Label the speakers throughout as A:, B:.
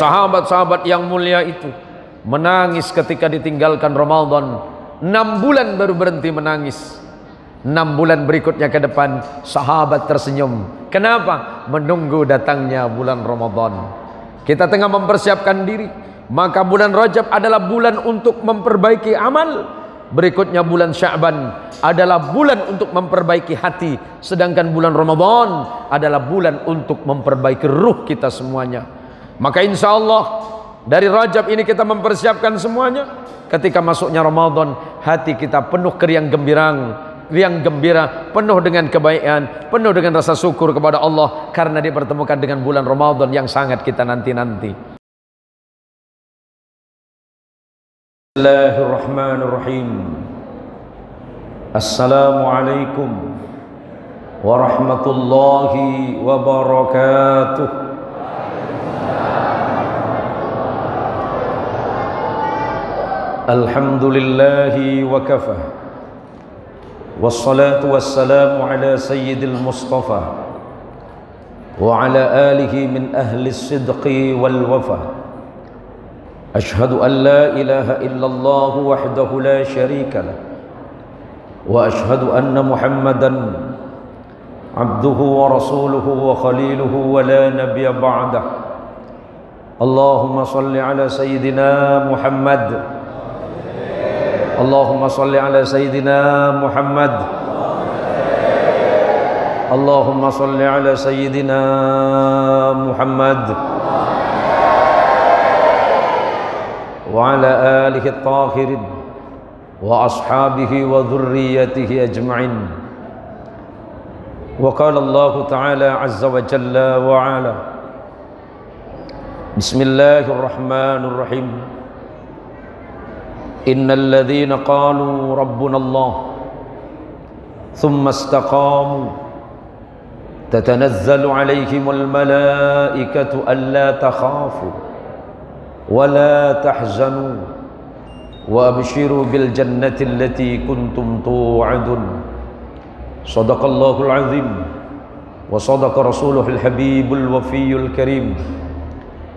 A: sahabat-sahabat yang mulia itu menangis ketika ditinggalkan Ramadan. 6 bulan baru berhenti menangis. 6 bulan berikutnya ke depan sahabat tersenyum. Kenapa? Menunggu datangnya bulan Ramadan. Kita tengah mempersiapkan diri, maka bulan Rajab adalah bulan untuk memperbaiki amal. Berikutnya bulan Sya'ban adalah bulan untuk memperbaiki hati. Sedangkan bulan Ramadan adalah bulan untuk memperbaiki ruh kita semuanya. Maka insya Allah dari Rajab ini kita mempersiapkan semuanya. Ketika masuknya Ramadan, hati kita penuh riang gembira, penuh dengan kebaikan, penuh dengan rasa syukur kepada Allah karena dipertemukan dengan bulan Ramadan yang sangat kita nanti-nanti. Bismillahirrahmanirrahim. Assalamualaikum warahmatullahi wabarakatuh. Alhamdulillahi wa kafa. Wassalatu wassalamu ala sayyidil mustafa wa ala alihi min ahli sidqi wal wafa. أشهد أن لا إله إلا الله وحده لا شريك له وأشهد أن محمدا عبده ورسوله وخليله ولا نبي بعده. اللهم صل على سيدنا محمد. اللهم صل على سيدنا محمد. اللهم صل على سيدنا محمد وعلى آله الطاهرين وأصحابه وذريته أجمعين. وقال الله تعالى عز وجل وعلا: بسم الله الرحمن الرحيم. إن الذين قالوا ربنا الله ثم استقاموا تتنزل عليهم الملائكة ألا تخافوا ولا تحزنوا وأبشروا بالجنة التي كنتم توعدون. صدق الله العظيم وصدق رسوله الحبيب الوفي الكريم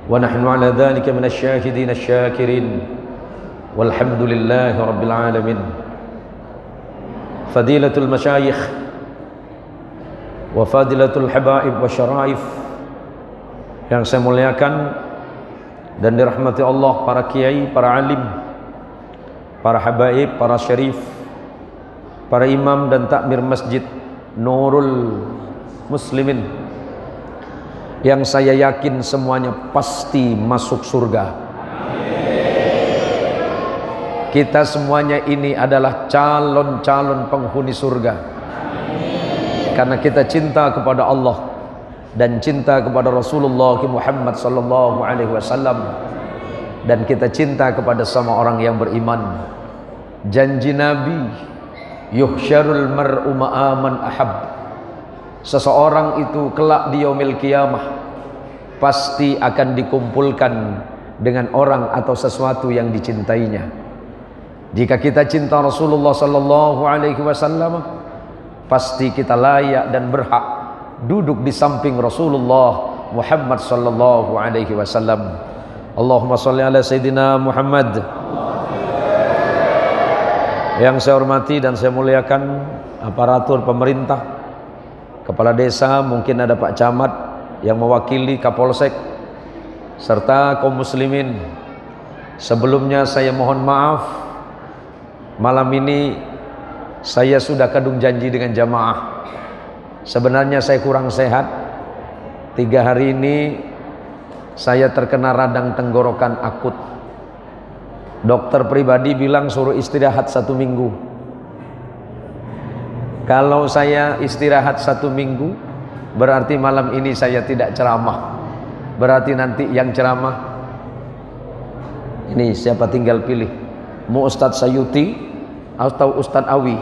A: ونحن على ذلك من الشاهدين الشاكرين والحمد لله رب العالمين. فضيلة المشايخ وفضيلة الحبائب والشرائف yang saya muliakan dan dirahmati Allah, para kiai, para alim, para habaib, para syarif, para imam dan takmir masjid Nurul Muslimin yang saya yakin semuanya pasti masuk surga. Kita semuanya ini adalah calon-calon penghuni surga karena kita cinta kepada Allah dan cinta kepada Rasulullah Muhammad sallallahu alaihi wasallam, dan kita cinta kepada sama orang yang beriman. Janji Nabi, yuhsyarul mar'u ma'aman ahab. Seseorang itu kelak di yaumil qiyamah pasti akan dikumpulkan dengan orang atau sesuatu yang dicintainya. Jika kita cinta Rasulullah sallallahu alaihi wasallam, pasti kita layak dan berhak duduk di samping Rasulullah Muhammad sallallahu alaihi wasallam. Allahumma shalli ala sayyidina Muhammad. Yang saya hormati dan saya muliakan aparatur pemerintah, kepala desa, mungkin ada Pak Camat yang mewakili Kapolsek serta kaum muslimin. Sebelumnya saya mohon maaf, malam ini saya sudah kadung janji dengan jamaah. Sebenarnya saya kurang sehat. 3 hari ini saya terkena radang tenggorokan akut. Dokter pribadi bilang suruh istirahat 1 minggu. Kalau saya istirahat 1 minggu, berarti malam ini saya tidak ceramah. Berarti nanti yang ceramah ini siapa, tinggal pilih, mau Ustadz Sayuti atau Ustadz Awi.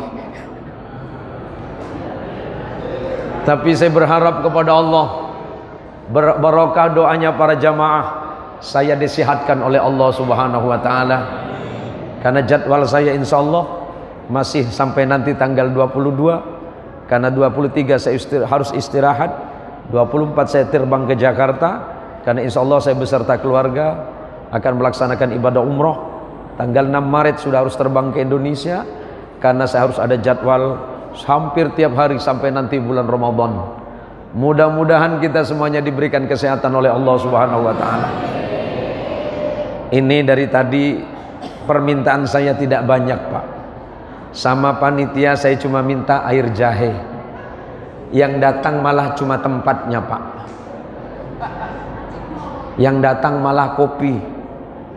A: Tapi saya berharap kepada Allah, barokah doanya para jamaah, saya disehatkan oleh Allah Subhanahu wa taala. Karena jadwal saya insya Allah masih sampai nanti tanggal 22. Karena 23 saya harus istirahat, 24 saya terbang ke Jakarta, karena insya Allah saya beserta keluarga akan melaksanakan ibadah umroh. Tanggal 6 Maret sudah harus terbang ke Indonesia, karena saya harus ada jadwal hampir tiap hari sampai nanti bulan Ramadan. Mudah-mudahan kita semuanya diberikan kesehatan oleh Allah Subhanahu wa taala. Ini dari tadi permintaan saya tidak banyak, Pak. Sama panitia saya cuma minta air jahe. Yang datang malah cuma tempatnya, Pak. Yang datang malah kopi.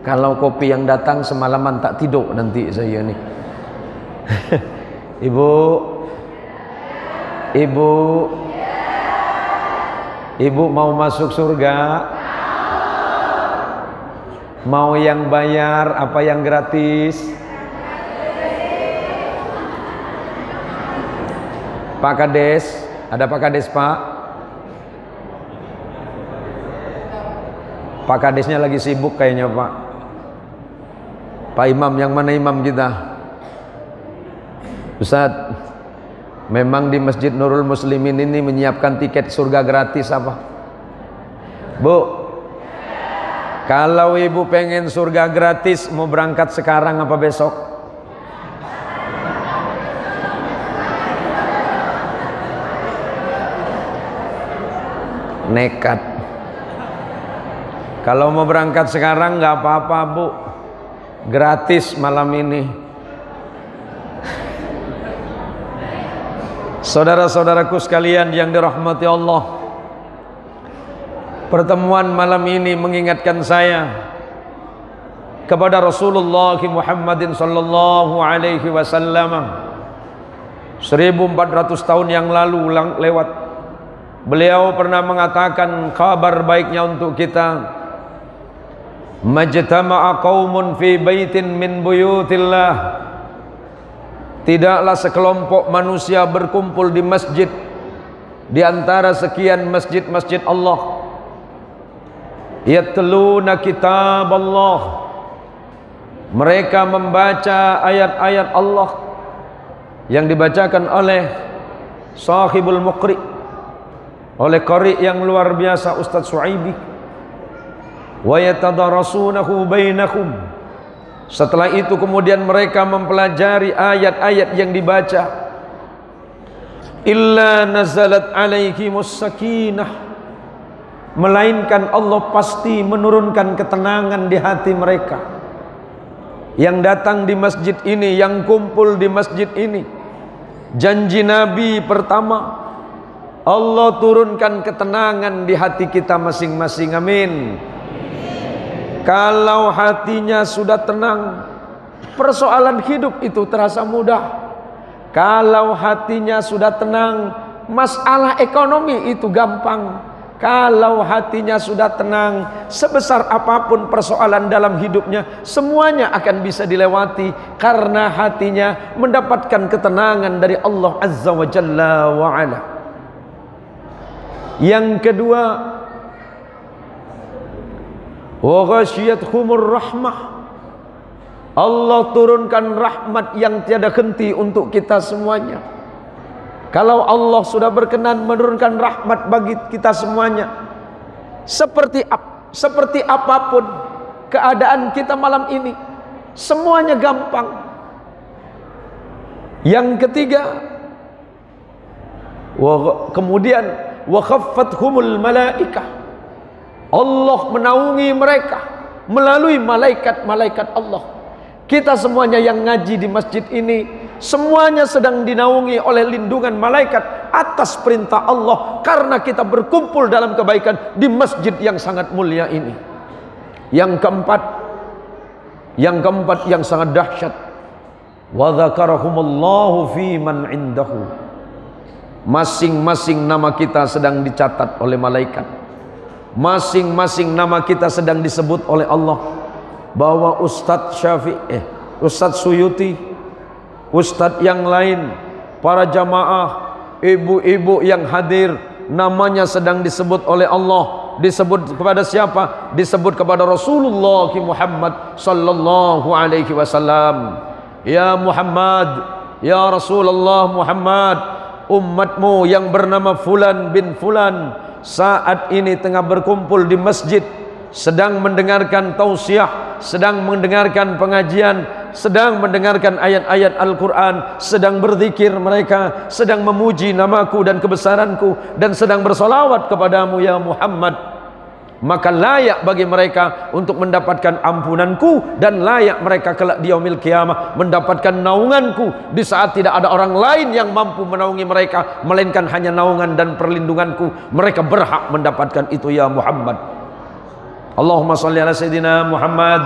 A: Kalau kopi yang datang semalaman tak tidur nanti saya nih. Ibu mau masuk surga? Mau yang bayar apa yang gratis? Pak Kades, ada Pak Kades, Pak? Pak Kadesnya lagi sibuk kayaknya, Pak. Pak Imam, yang mana imam kita? Ustaz, memang di Masjid Nurul Muslimin ini menyiapkan tiket surga gratis apa? Bu, kalau ibu pengen surga gratis, mau berangkat sekarang apa besok? Nekat. Kalau mau berangkat sekarang nggak apa-apa, Bu, gratis malam ini. Saudara-saudaraku sekalian yang dirahmati Allah, pertemuan malam ini mengingatkan saya kepada Rasulullah Muhammadin sallallahu alaihi wasallam. 1400 tahun yang lalu lewat, beliau pernah mengatakan kabar baiknya untuk kita. Majtama'a qaumun fi baitin min buyutillah. Tidaklah sekelompok manusia berkumpul di masjid di antara sekian masjid-masjid Allah. Yatluna kitab Allah. Mereka membaca ayat-ayat Allah yang dibacakan oleh sahibul muqri, oleh qari yang luar biasa Ustaz Suaibi. Wa yatadarasunahu bainakum. Setelah itu kemudian mereka mempelajari ayat-ayat yang dibaca. Illa nazalat alaihimus sakinah. Melainkan Allah pasti menurunkan ketenangan di hati mereka. Yang datang di masjid ini, yang kumpul di masjid ini. Janji Nabi pertama, Allah turunkan ketenangan di hati kita masing-masing. Amin. Kalau hatinya sudah tenang, persoalan hidup itu terasa mudah. Kalau hatinya sudah tenang, masalah ekonomi itu gampang. Kalau hatinya sudah tenang, sebesar apapun persoalan dalam hidupnya, semuanya akan bisa dilewati karena hatinya mendapatkan ketenangan dari Allah Azza wa Jalla wa Ala. Yang kedua, wa ghasyiyatuhumur rahmah. Allah turunkan rahmat yang tiada henti untuk kita semuanya. Kalau Allah sudah berkenan menurunkan rahmat bagi kita semuanya, seperti apapun keadaan kita malam ini, semuanya gampang. Yang ketiga, kemudian wa khaffathumul malaikah. Allah menaungi mereka melalui malaikat-malaikat Allah. Kita semuanya yang ngaji di masjid ini, semuanya sedang dinaungi oleh lindungan malaikat atas perintah Allah, karena kita berkumpul dalam kebaikan di masjid yang sangat mulia ini. Yang keempat yang sangat dahsyat, wa dzakarahumullahu fi man indahu. Masing-masing nama kita sedang dicatat oleh malaikat. Masing-masing nama kita sedang disebut oleh Allah. Bahwa Ustadz Ustadz Suyuti, Ustadz yang lain, para jamaah, ibu-ibu yang hadir, namanya sedang disebut oleh Allah. Disebut kepada siapa? Disebut kepada Rasulullah Muhammad sallallahu alaihi wasallam. Ya Muhammad, ya Rasulullah Muhammad, umatmu yang bernama Fulan bin Fulan saat ini tengah berkumpul di masjid, sedang mendengarkan tausiah, sedang mendengarkan pengajian, sedang mendengarkan ayat-ayat Al-Quran, sedang berzikir mereka, sedang memuji namaku dan kebesaranku, dan sedang bersalawat kepadamu ya Muhammad, maka layak bagi mereka untuk mendapatkan ampunanku, dan layak mereka kelak di yaumil qiyamah mendapatkan naunganku di saat tidak ada orang lain yang mampu menaungi mereka melainkan hanya naungan dan perlindunganku. Mereka berhak mendapatkan itu ya Muhammad. Allahumma salli ala Sayyidina Muhammad.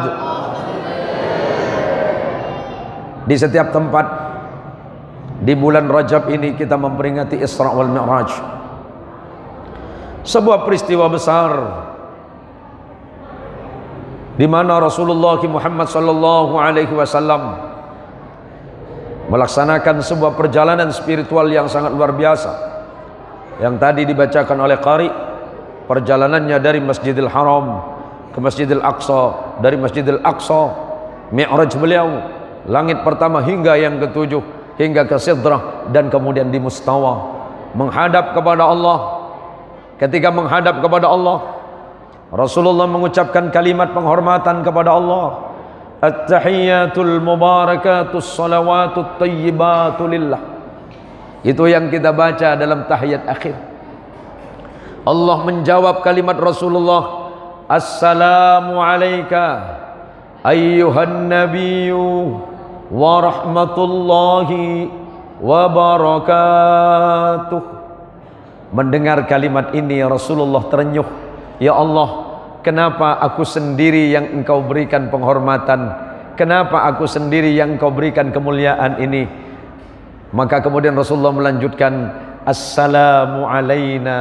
A: Di setiap tempat di bulan Rajab ini kita memperingati Isra wal Mi'raj, sebuah peristiwa besar di mana Rasulullah Muhammad sallallahu alaihi wasallam melaksanakan sebuah perjalanan spiritual yang sangat luar biasa, yang tadi dibacakan oleh qari. Perjalanannya dari Masjidil Haram ke Masjidil Aqsa, dari Masjidil Aqsa Mi'raj beliau, langit pertama hingga yang ketujuh, hingga ke Sidrah, dan kemudian di Mustawa menghadap kepada Allah. Ketika menghadap kepada Allah, Rasulullah mengucapkan kalimat penghormatan kepada Allah. At-tahiyyatul mubarakatus salawatut tayyibatu lillah. Itu yang kita baca dalam tahiyat akhir. Allah menjawab kalimat Rasulullah, Assalamu alayka ayyuhan nabiyyu wa rahmatullahi wa barakatuh. Mendengar kalimat ini Rasulullah terenyuh. Ya Allah, kenapa aku sendiri yang engkau berikan penghormatan? Kenapa aku sendiri yang engkau berikan kemuliaan ini? Maka kemudian Rasulullah melanjutkan, Assalamu alayna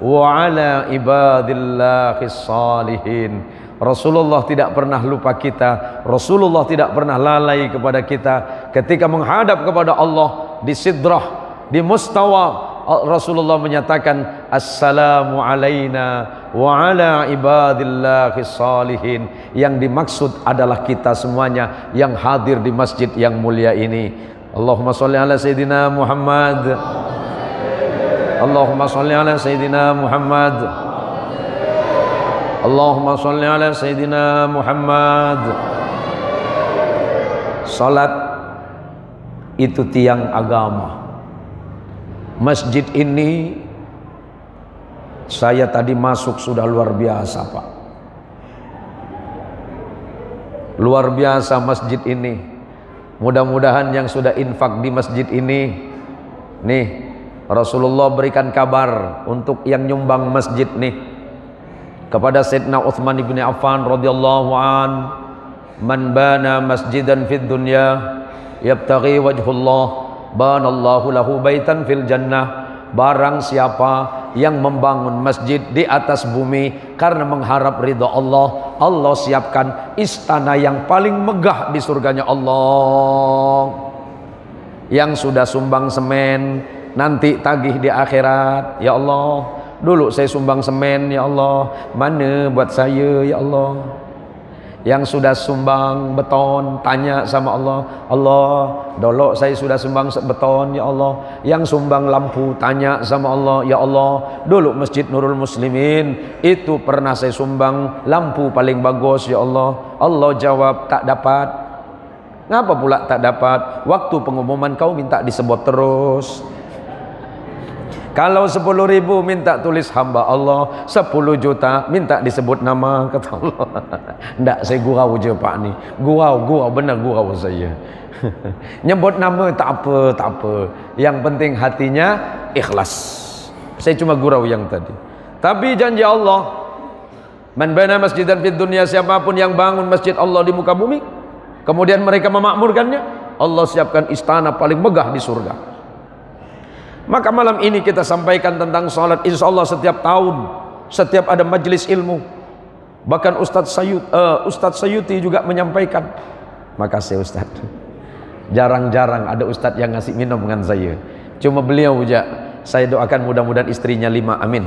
A: wa ala ibadillahis salihin. Rasulullah tidak pernah lupa kita, Rasulullah tidak pernah lalai kepada kita. Ketika menghadap kepada Allah di Sidrah, di Mustawa, Rasulullah menyatakan Assalamu alayna wa ala ibadillahis salihin. Yang dimaksud adalah kita semuanya yang hadir di masjid yang mulia ini. Allahumma salli ala Sayyidina Muhammad. Allahumma salli ala Sayyidina Muhammad. Allahumma salli ala Sayyidina Muhammad. Salat itu tiang agama. Masjid ini saya tadi masuk sudah luar biasa, Pak. Luar biasa masjid ini. Mudah-mudahan yang sudah infak di masjid ini, nih Rasulullah berikan kabar untuk yang nyumbang masjid nih kepada Sayyidina Utsman ibn Affan radhiyallahu an, man bana masjidan fid dunya yabtaghi wajhullah banallahu lahu baitan fil jannah. Barang siapa yang membangun masjid di atas bumi karena mengharap ridha Allah, Allah siapkan istana yang paling megah di surganya Allah. Yang sudah sumbang semen nanti tagih di akhirat, ya Allah, dulu saya sumbang semen ya Allah, mana buat saya ya Allah. Yang sudah sumbang beton tanya sama Allah, Allah, dulu saya sudah sumbang beton ya Allah. Yang sumbang lampu tanya sama Allah, ya Allah, dulu Masjid Nurul Muslimin itu pernah saya sumbang lampu paling bagus ya Allah. Allah jawab, tak dapat. Ngapa pula tak dapat? Waktu pengumuman kau minta disebut terus. Kalau 10.000 minta tulis hamba Allah, 10 juta minta disebut nama, kata Allah. Ndak, saya gurau je Pak ni. Gurau benar gurau saya. Nyebut nama tak apa. Yang penting hatinya ikhlas. Saya cuma gurau yang tadi. Tapi janji Allah, man bana masjidan fid dunya, siapapun yang bangun masjid Allah di muka bumi, kemudian mereka memakmurkannya, Allah siapkan istana paling megah di surga. Maka malam ini kita sampaikan tentang salat. Insya Allah setiap tahun, setiap ada majelis ilmu, bahkan Ustadz Sayuti juga menyampaikan. Makasih Ustadz. Jarang-jarang ada Ustadz yang ngasih minum dengan saya. Cuma beliau aja. Saya doakan mudah-mudahan istrinya 5, amin.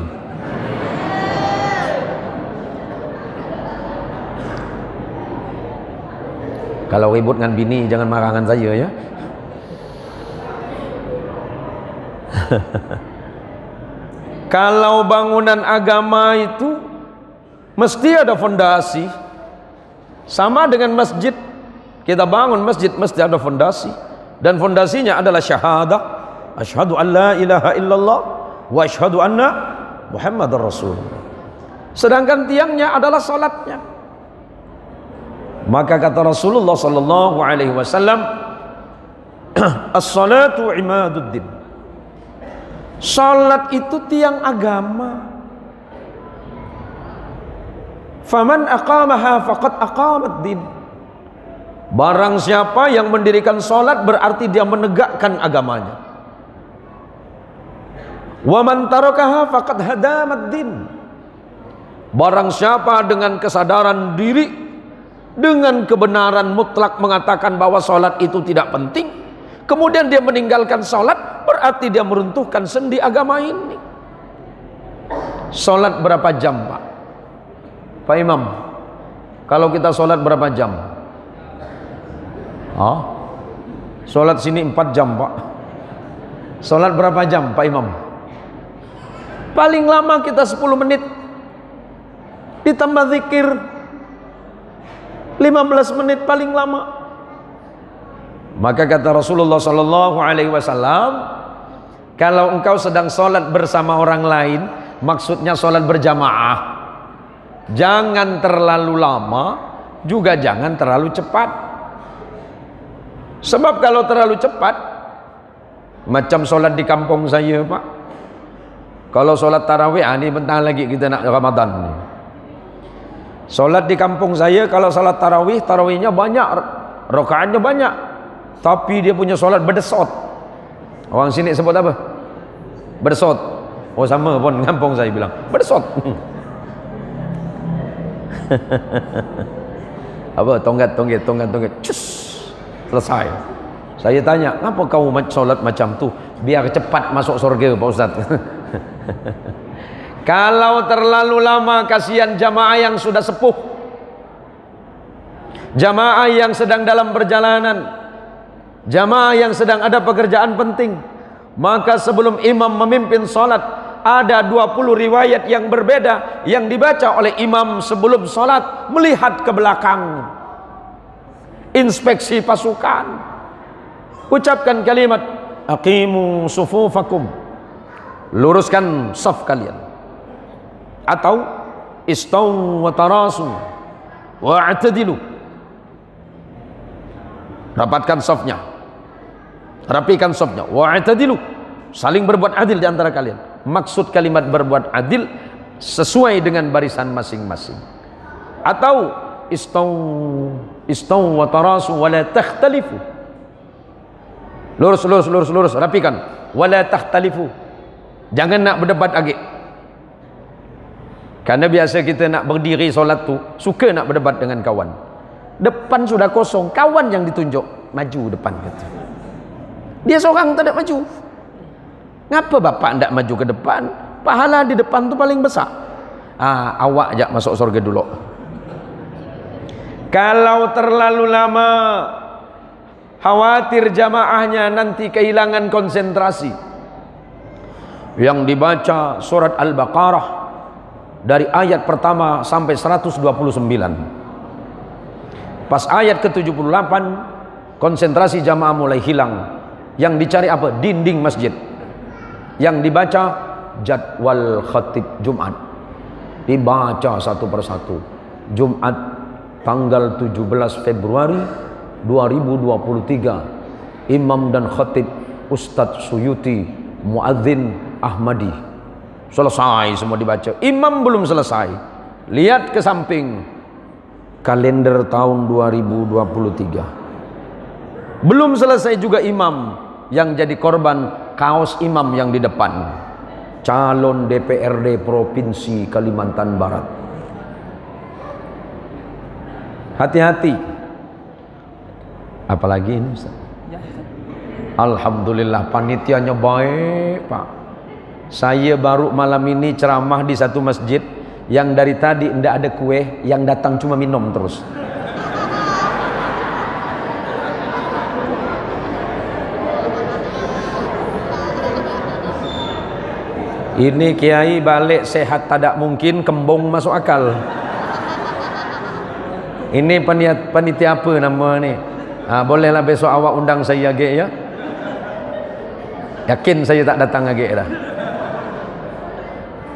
A: Kalau ribut dengan bini jangan marah dengan saya ya. Kalau bangunan agama itu mesti ada fondasi. Sama dengan masjid, kita bangun masjid mesti ada fondasi, dan fondasinya adalah syahadah, asyhadu an la ilaha illallah wa asyhadu anna Muhammadar Rasulullah. Sedangkan tiangnya adalah salatnya. Maka kata Rasulullah sallallahu alaihi wasallam, as-salatu imaduddin. Salat itu tiang agama. Faman aqamaha faqad aqamat din. Barang siapa yang mendirikan salat berarti dia menegakkan agamanya. Wa man tarakaha faqad hadamat din. Barang siapa dengan kesadaran diri, dengan kebenaran mutlak mengatakan bahwa salat itu tidak penting, kemudian dia meninggalkan salat, berarti dia meruntuhkan sendi agama ini. Salat berapa jam, Pak? Pak Imam, kalau kita sholat berapa jam? Sholat sini 4 jam, Pak. Sholat berapa jam, Pak Imam? Paling lama kita 10 menit. Ditambah zikir 15 menit paling lama. Maka kata Rasulullah sallallahu alaihi wasallam, kalau engkau sedang sholat bersama orang lain, maksudnya sholat berjamaah, jangan terlalu lama, juga jangan terlalu cepat. Sebab kalau terlalu cepat, macam sholat di kampung saya, Pak. Kalau sholat tarawih, ini bentar lagi kita nak Ramadan nih. Sholat di kampung saya, kalau sholat tarawih, tarawihnya banyak, rakaatnya banyak, tapi dia punya sholat berdesot. Orang sini sebut apa? Berdesot. Oh sama pun kampung saya bilang berdesot. Apa tonggat, cus, selesai. Saya tanya, kenapa kau sholat macam tu? Biar cepat masuk surga, Pak Ustaz. Kalau terlalu lama, kasihan jamaah yang sudah sepuh, jamaah yang sedang dalam perjalanan, jamaah yang sedang ada pekerjaan penting. Maka sebelum imam memimpin sholat, ada 20 riwayat yang berbeda yang dibaca oleh imam sebelum sholat, melihat ke belakang, inspeksi pasukan, ucapkan kalimat aqimu sufufakum, luruskan saf kalian, atau istaw wa tarasu wa'tadilu, rapatkan safnya, rapikan safnya, wa'tadilu, saling berbuat adil di antara kalian. Maksud kalimat berbuat adil sesuai dengan barisan masing-masing. Atau istaw wa tarasu wa la takhtalifu, lurus, rapikan, wa la takhtalifu, jangan nak berdebat lagi. Karena biasa kita nak berdiri solat tu suka nak berdebat dengan kawan. Depan sudah kosong, kawan yang ditunjuk maju depan gitu. Dia seorang tidak maju. Ngapa bapak tidak maju ke depan? Pahala di depan tu paling besar. Awak ajak masuk surga dulu. Kalau terlalu lama, khawatir jamaahnya nanti kehilangan konsentrasi. Yang dibaca surat Al-Baqarah dari ayat pertama sampai 129. Pas ayat ke-78, konsentrasi jamaah mulai hilang. Yang dicari apa? Dinding masjid. Yang dibaca jadwal khatib Jumat, dibaca satu persatu. Jumat tanggal 17 Februari 2023, imam dan khatib Ustadz Suyuti, muadzin Ahmadi. Selesai semua dibaca. Imam belum selesai, lihat ke samping, kalender tahun 2023 belum selesai juga. Imam yang jadi korban kaos imam yang di depan, calon DPRD Provinsi Kalimantan Barat. Hati-hati. Apalagi ini Ustaz? Alhamdulillah panitianya baik, Pak. Saya baru malam ini ceramah di satu masjid yang dari tadi tidak ada kue, yang datang cuma minum terus. Ini kiai balik sehat tidak mungkin, kembung masuk akal. Ini panitia apa nama ni? Bolehlah besok awak undang saya lagi ya. Yakin saya tak datang lagi dah.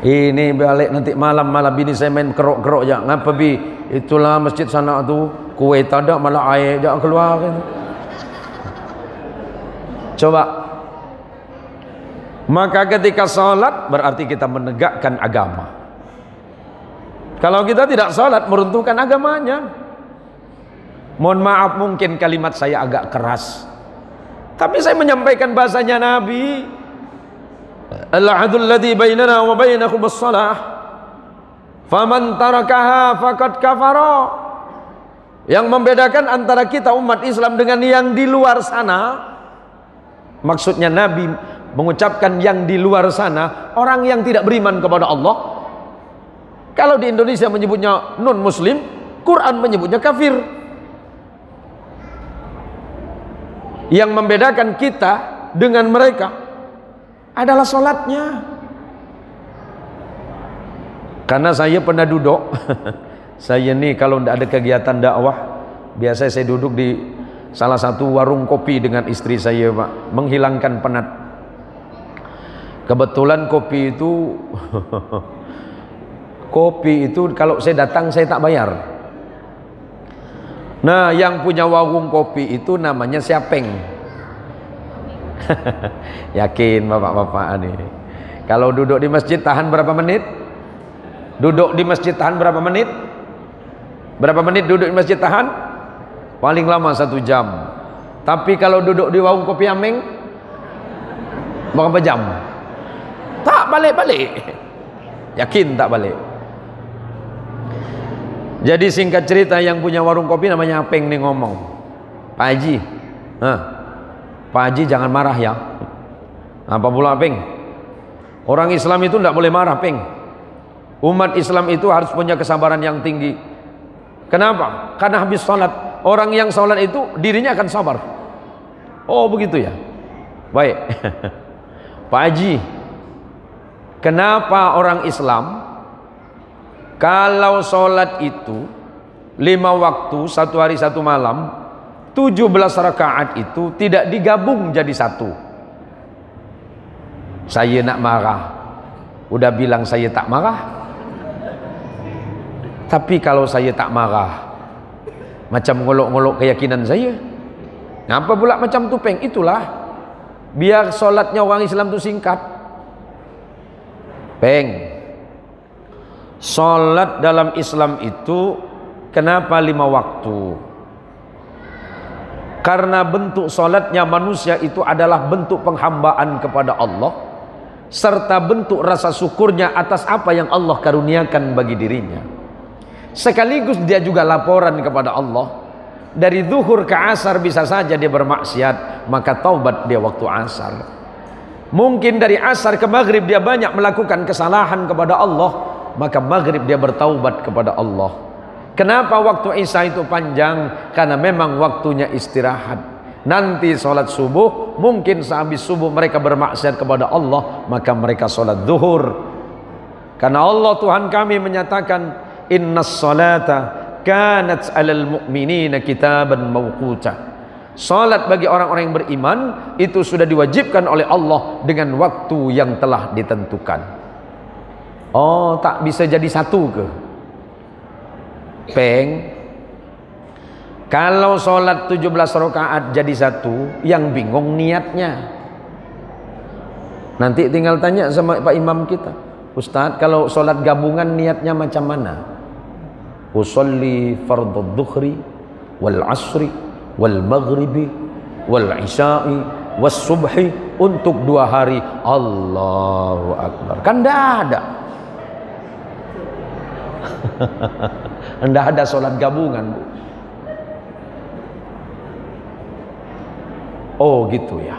A: Ini balik nanti malam bini saya main kerok-kerok je. Ngapa bi? Itulah masjid sana tu kuih tak ada, malah air je keluar. Coba. Maka ketika salat berarti kita menegakkan agama. Kalau kita tidak salat meruntuhkan agamanya. Mohon maaf mungkin kalimat saya agak keras, tapi saya menyampaikan bahasanya Nabi. Al-'ahdul ladzi bainana wa bainakum as-shalah. Faman tarakaha faqad kafara. Yang membedakan antara kita umat Islam dengan yang di luar sana, maksudnya Nabi mengucapkan yang di luar sana, orang yang tidak beriman kepada Allah. Kalau di Indonesia menyebutnya non muslim, Quran menyebutnya kafir. Yang membedakan kita dengan mereka adalah sholatnya. Karena saya pernah duduk saya nih kalau tidak ada kegiatan dakwah, biasa saya duduk di salah satu warung kopi dengan istri saya, Pak, menghilangkan penat. Kebetulan kopi itu kopi itu kalau saya datang saya tak bayar. Nah, yang punya warung kopi itu namanya Siapeng. Yakin bapak-bapak ini. Kalau duduk di masjid tahan berapa menit? Duduk di masjid tahan berapa menit? Berapa menit duduk di masjid tahan? Paling lama 1 jam. Tapi kalau duduk di warung kopi Ameng berapa jam? Tak balik-balik. Yakin tak balik. Jadi singkat cerita, yang punya warung kopi namanya Apeng nih ngomong, Pak Haji, Pak Haji jangan marah ya. Apa pula Apeng? Orang Islam itu tidak boleh marah, Peng. Umat Islam itu harus punya kesabaran yang tinggi. Kenapa? Karena habis sholat, orang yang sholat itu dirinya akan sabar. Oh begitu ya. Baik. Pak Haji, kenapa orang Islam kalau sholat itu 5 waktu 1 hari 1 malam 17 rakaat itu tidak digabung jadi 1? Saya nak marah, udah bilang saya tak marah. Tapi kalau saya tak marah, macam ngolok-ngolok keyakinan saya. Ngapa pula macam tu, Peng? Itulah biar sholatnya orang Islam itu singkat, Peng. Salat dalam Islam itu kenapa 5 waktu? Karena bentuk salatnya manusia itu adalah bentuk penghambaan kepada Allah, serta bentuk rasa syukurnya atas apa yang Allah karuniakan bagi dirinya. Sekaligus dia juga laporan kepada Allah. Dari zuhur ke asar bisa saja dia bermaksiat, maka taubat dia waktu asar. Mungkin dari asar ke maghrib dia banyak melakukan kesalahan kepada Allah, maka maghrib dia bertaubat kepada Allah. Kenapa waktu Isya itu panjang? Karena memang waktunya istirahat. Nanti sholat subuh, mungkin sehabis subuh mereka bermaksiat kepada Allah, maka mereka sholat zuhur. Karena Allah Tuhan kami menyatakan, innas salata kanat alal mu'minina kitaban mawquta. Salat bagi orang-orang yang beriman itu sudah diwajibkan oleh Allah dengan waktu yang telah ditentukan. Oh, tak bisa jadi 1 ke? Peng, kalau sholat 17 rakaat jadi 1, yang bingung niatnya. Nanti tinggal tanya sama Pak Imam kita, Ustadz, kalau sholat gabungan niatnya macam mana? Usolli fardhu dhuhri wal asri wal maghribi wal isya'i was subhi untuk 2 hari. Allahu Akbar. Kan tidak ada. Tidak ada sholat gabungan, Bu. Oh gitu ya.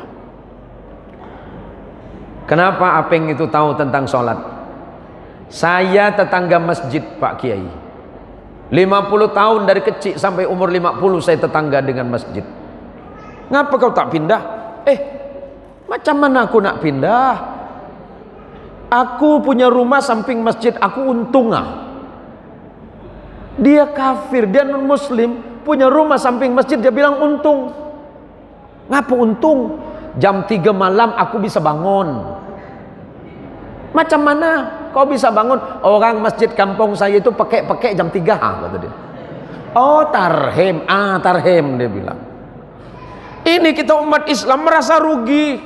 A: Kenapa Apeng itu tahu tentang sholat? Saya tetangga masjid, Pak Kiai. 50 tahun dari kecil sampai umur 50 saya tetangga dengan masjid. Ngapa kau tak pindah? Macam mana aku nak pindah? Aku punya rumah samping masjid, aku untung ah. Dia kafir, dia non muslim, punya rumah samping masjid, dia bilang untung. Ngapa untung? Jam 3 malam aku bisa bangun. Macam mana kau bisa bangun? Orang masjid kampung saya itu pakai jam 3 kata dia. Oh tarhim, tarhim dia bilang. Ini kita umat Islam merasa rugi.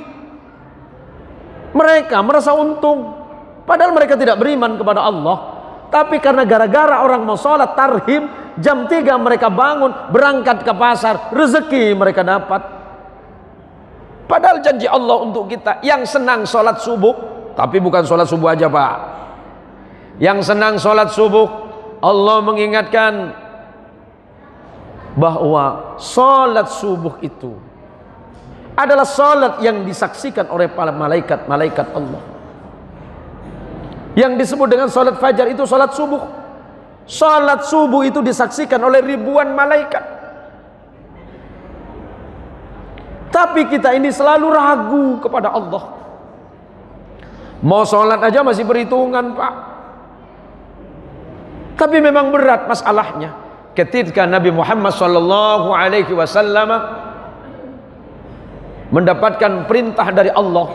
A: Mereka merasa untung. Padahal mereka tidak beriman kepada Allah. Tapi karena gara-gara orang mau sholat tarhim, jam 3 mereka bangun, berangkat ke pasar, rezeki mereka dapat. Padahal janji Allah untuk kita yang senang sholat subuh. Tapi bukan sholat subuh aja Pak. Yang senang sholat subuh, Allah mengingatkan bahwa sholat subuh itu adalah sholat yang disaksikan oleh para malaikat Allah. Yang disebut dengan sholat fajar itu sholat subuh. Sholat subuh itu disaksikan oleh ribuan malaikat. Tapi kita ini selalu ragu kepada Allah. Mau sholat aja masih berhitungan Pak. Tapi memang berat masalahnya. Ketika Nabi Muhammad SAW mendapatkan perintah dari Allah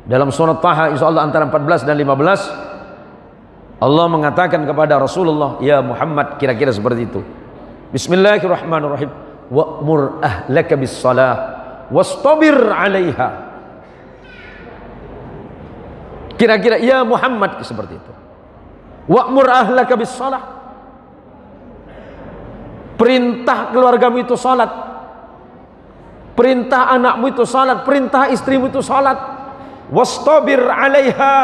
A: dalam surat Taha insyaallah antara 14 dan 15, Allah mengatakan kepada Rasulullah, ya Muhammad, kira-kira seperti itu. Bismillahirrahmanirrahim. Wa'mur ahlaka bis-shalah wastabir 'alaiha. Kira-kira ya Muhammad seperti itu. Wa'mur ahlaka bis-shalah. Perintah keluargamu itu salat, perintah anakmu itu salat, perintah istrimu itu salat. Wastabir 'alaiha,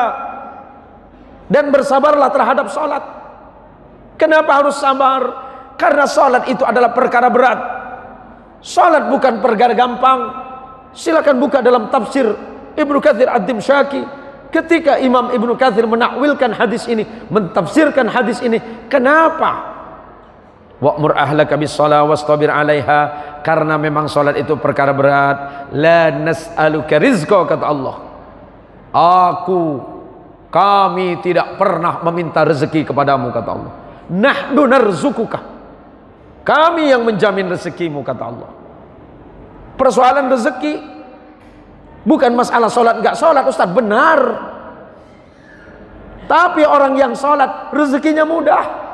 A: dan bersabarlah terhadap salat. Kenapa harus sabar? Karena salat itu adalah perkara berat. Salat bukan perkara gampang. Silakan buka dalam tafsir Ibnu Katsir Ad-Dimsyaqi. Ketika Imam Ibnu Katsir menakwilkan hadis ini, mentafsirkan hadis ini, kenapa? Wa'mur ahlaka bis-shalah wastabir 'alaiha, karena memang salat itu perkara berat. La nas'aluka rizqa, kata Allah. Kami tidak pernah meminta rezeki kepadamu, kata Allah. Nahnu narzukuka. Kami yang menjamin rezekimu, kata Allah. Persoalan rezeki bukan masalah salat enggak salat, Ustaz, benar. Tapi orang yang salat rezekinya mudah.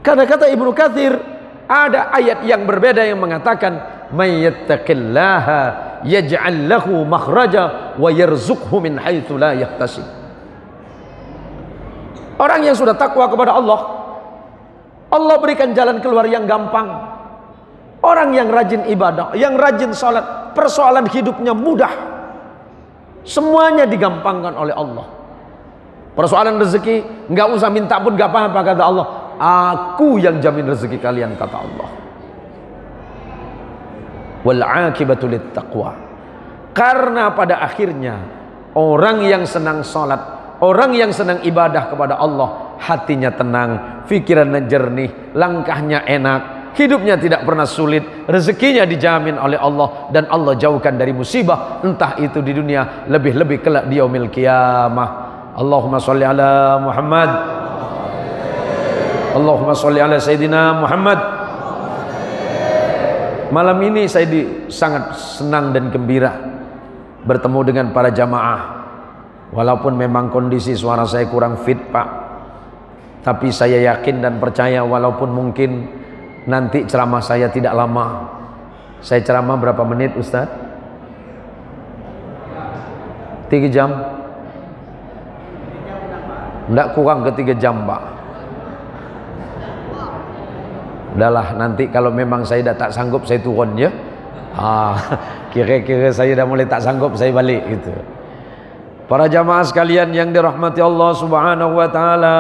A: Karena kata Ibnu Katsir, ada ayat yang berbeda yang mengatakan may yattaqillaha yaj'al lahu makhraja wa yarzuqhu min haitsu la yahtasib. Orang yang sudah takwa kepada Allah, Allah berikan jalan keluar yang gampang. Orang yang rajin ibadah, yang rajin salat, persoalan hidupnya mudah. Semuanya digampangkan oleh Allah. Persoalan rezeki enggak usah minta pun enggak apa-apa, kata Allah. Aku yang jamin rezeki kalian, kata Allah. Wal 'aqibatu lit taqwa. Karena pada akhirnya orang yang senang salat, orang yang senang ibadah kepada Allah, hatinya tenang, pikirannya jernih, langkahnya enak, hidupnya tidak pernah sulit, rezekinya dijamin oleh Allah, dan Allah jauhkan dari musibah, entah itu di dunia, lebih-lebih kelak di yaumil qiyamah. Allahumma sholli ala Muhammad. Allahumma sholli ala Sayyidina Muhammad. Malam ini saya sangat senang dan gembira bertemu dengan para jamaah. Walaupun memang kondisi suara saya kurang fit Pak, tapi saya yakin dan percaya walaupun mungkin nanti ceramah saya tidak lama. Saya ceramah berapa menit Ustaz? 3 jam? Tidak kurang ke 3 jam Pak. Udahlah, nanti kalau memang saya dah tak sanggup saya turun ya. Kira-kira saya dah mulai tak sanggup saya balik gitu. Para jamaah sekalian yang dirahmati Allah Subhanahu wa taala,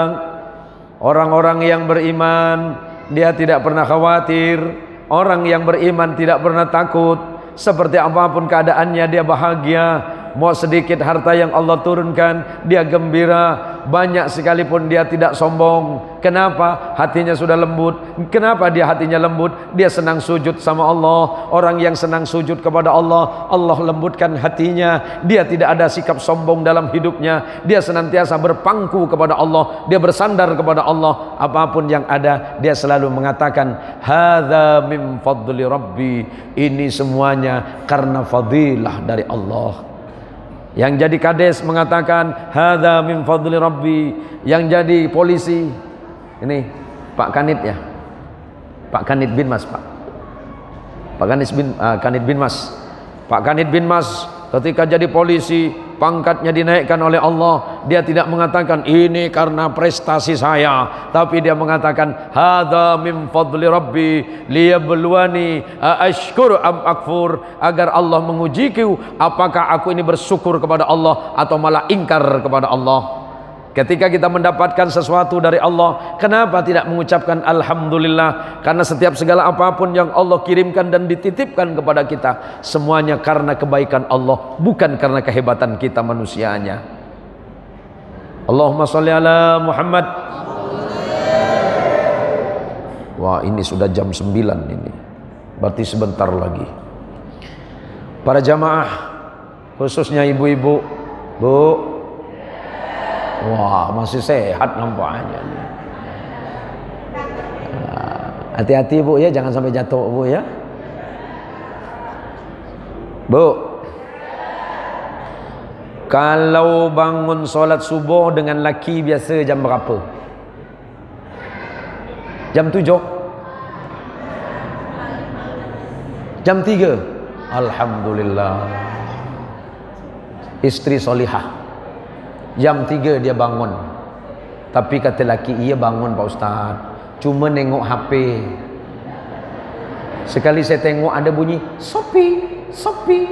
A: orang-orang yang beriman dia tidak pernah khawatir, orang yang beriman tidak pernah takut. Seperti apapun keadaannya dia bahagia. Mau sedikit harta yang Allah turunkan dia gembira, banyak sekalipun dia tidak sombong. Kenapa? Hatinya sudah lembut. Kenapa dia hatinya lembut? Dia senang sujud sama Allah. Orang yang senang sujud kepada Allah, Allah lembutkan hatinya. Dia tidak ada sikap sombong dalam hidupnya. Dia senantiasa berpangku kepada Allah. Dia bersandar kepada Allah. Apapun yang ada, dia selalu mengatakan, hadza min fadli rabbi. Ini semuanya karena fadilah dari Allah. Yang jadi kades mengatakan hadza min fadli rabbi. Yang jadi polisi ini Pak Kanit ya, Pak Kanit bin Mas, Pak Kanit bin Mas. Pak Kanit bin Mas ketika jadi polisi, pangkatnya dinaikkan oleh Allah. Dia tidak mengatakan ini karena prestasi saya, tapi dia mengatakan hadza min fadli rabbi liyabluwani ashkur am akfur, agar Allah mengujiku apakah aku ini bersyukur kepada Allah atau malah ingkar kepada Allah. Ketika kita mendapatkan sesuatu dari Allah, kenapa tidak mengucapkan alhamdulillah? Karena setiap segala apapun yang Allah kirimkan dan dititipkan kepada kita, semuanya karena kebaikan Allah, bukan karena kehebatan kita manusianya. Allahumma sholli ala Muhammad. Wah, ini sudah jam 9 ini. Berarti sebentar lagi. Para jamaah, khususnya ibu-ibu, Bu. Wah, masih sehat nampaknya. Hati-hati Bu ya, jangan sampai jatuh Bu ya. Bu, kalau bangun sholat subuh dengan laki biasa jam berapa? Jam 7? Jam 3? Alhamdulillah. Istri solihah. Jam 3 dia bangun. Tapi kata laki, iya bangun Pak Ustaz, cuma nengok HP. Sekali saya tengok ada bunyi Shopee, Shopee.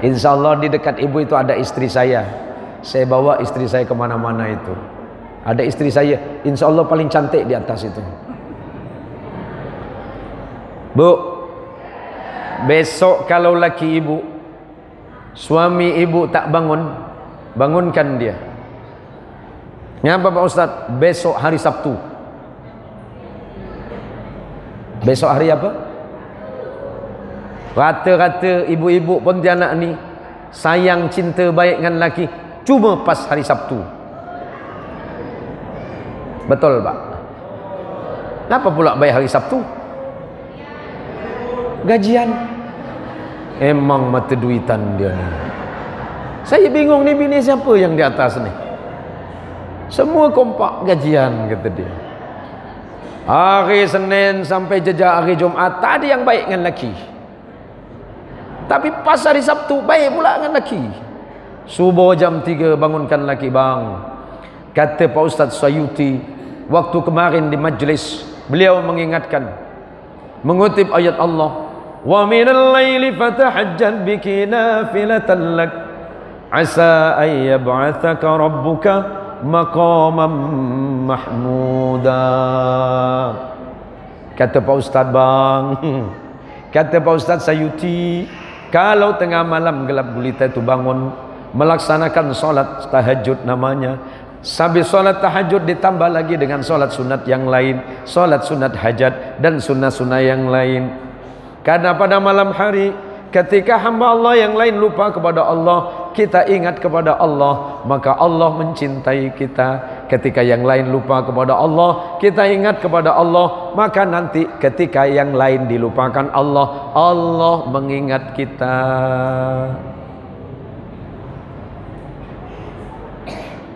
A: Insya Allah di dekat ibu itu ada istri saya. Saya bawa istri saya kemana-mana itu. Ada istri saya, insya Allah paling cantik di atas itu. Bu, besok kalau laki ibu, suami ibu tak bangun, bangunkan dia. Ngapa Pak Ustaz? Besok hari Sabtu. Besok hari apa? Rata-rata ibu-ibu Pontianak ni sayang cinta baik dengan laki cuma pas hari Sabtu. Betul Pak? Kenapa pula baik hari Sabtu? Gajian. Emang mata duitan dia ni. Saya bingung ni bini siapa yang di atas ni. Semua kompak gajian kata dia. Hari Senin sampai jejak hari Jumaat tak ada yang baik dengan laki. Tapi pas hari Sabtu baik pula dengan laki. Subuh jam 3 bangunkan laki bang. Kata Pak Ustaz Sayuti waktu kemarin di majlis, beliau mengingatkan, mengutip ayat Allah, wa minal laili fatahajjad biki nafilatan lak asa ay yab'atsaka rabbuka maqaman mahmuda. Kata Pak Ustaz bang, kata Pak Ustaz Sayuti, kalau tengah malam gelap gulita itu bangun melaksanakan solat tahajud namanya, sambil solat tahajud ditambah lagi dengan solat sunat yang lain, solat sunat hajat dan sunnah-sunnah yang lain. Karena pada malam hari ketika hamba Allah yang lain lupa kepada Allah, kita ingat kepada Allah, maka Allah mencintai kita. Ketika yang lain lupa kepada Allah, kita ingat kepada Allah, maka nanti ketika yang lain dilupakan Allah, Allah mengingat kita.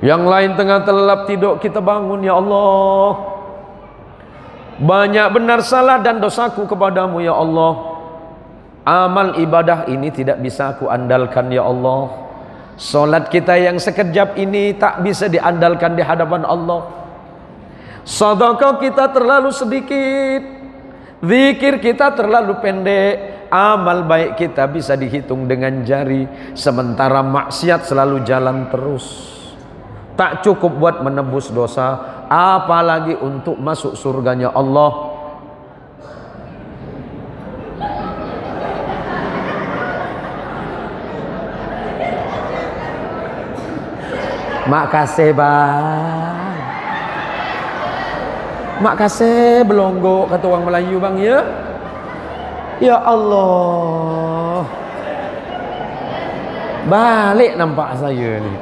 A: Yang lain tengah terlelap tidur, kita bangun, ya Allah, banyak benar salah dan dosaku kepadamu ya Allah. Amal ibadah ini tidak bisa aku andalkan ya Allah. Solat kita yang sekejap ini tak bisa diandalkan di hadapan Allah. Sedekah kita terlalu sedikit, zikir kita terlalu pendek, amal baik kita bisa dihitung dengan jari, sementara maksiat selalu jalan terus. Tak cukup buat menebus dosa, apalagi untuk masuk surganya Allah. Makasih bang. Makasih belonggok kata orang Melayu bang ya. Ya Allah. Balik nampak saya ni.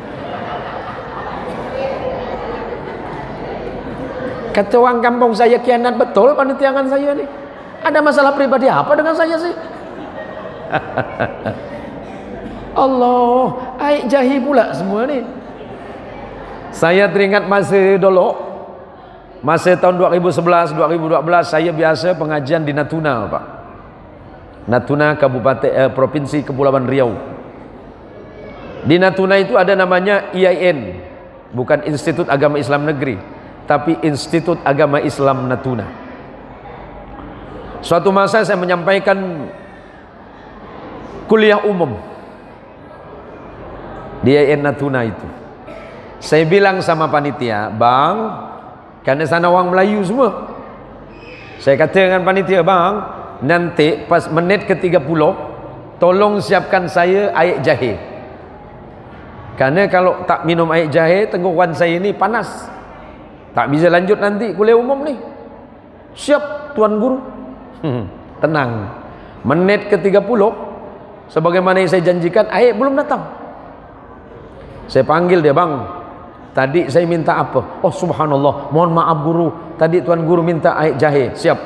A: Kata orang kampung saya kianat betul panitiangan saya ni. Ada masalah pribadi apa dengan saya sih? Allah, aik jahi pula semua ni. Saya teringat masa dulu, masa tahun 2011, 2012 saya biasa pengajian di Natuna, Pak. Natuna Kabupaten Provinsi Kepulauan Riau. Di Natuna itu ada namanya IAIN, bukan Institut Agama Islam Negeri, tapi Institut Agama Islam Natuna. Suatu masa saya menyampaikan kuliah umum di IAIN Natuna itu. Saya bilang sama panitia, bang, karena sana orang Melayu semua. Saya kata dengan panitia, bang, nanti pas menit ke-30 tolong siapkan saya air jahe. Karena kalau tak minum air jahe, tenggorokan saya ini panas, tak bisa lanjut nanti kuliah umum ni. Siap tuan guru. Tenang. Menit ke-30 sebagaimana yang saya janjikan, air belum datang. Saya panggil dia, bang, tadi saya minta apa? Oh subhanallah, mohon maaf guru, tadi tuan guru minta air jahe. Siap.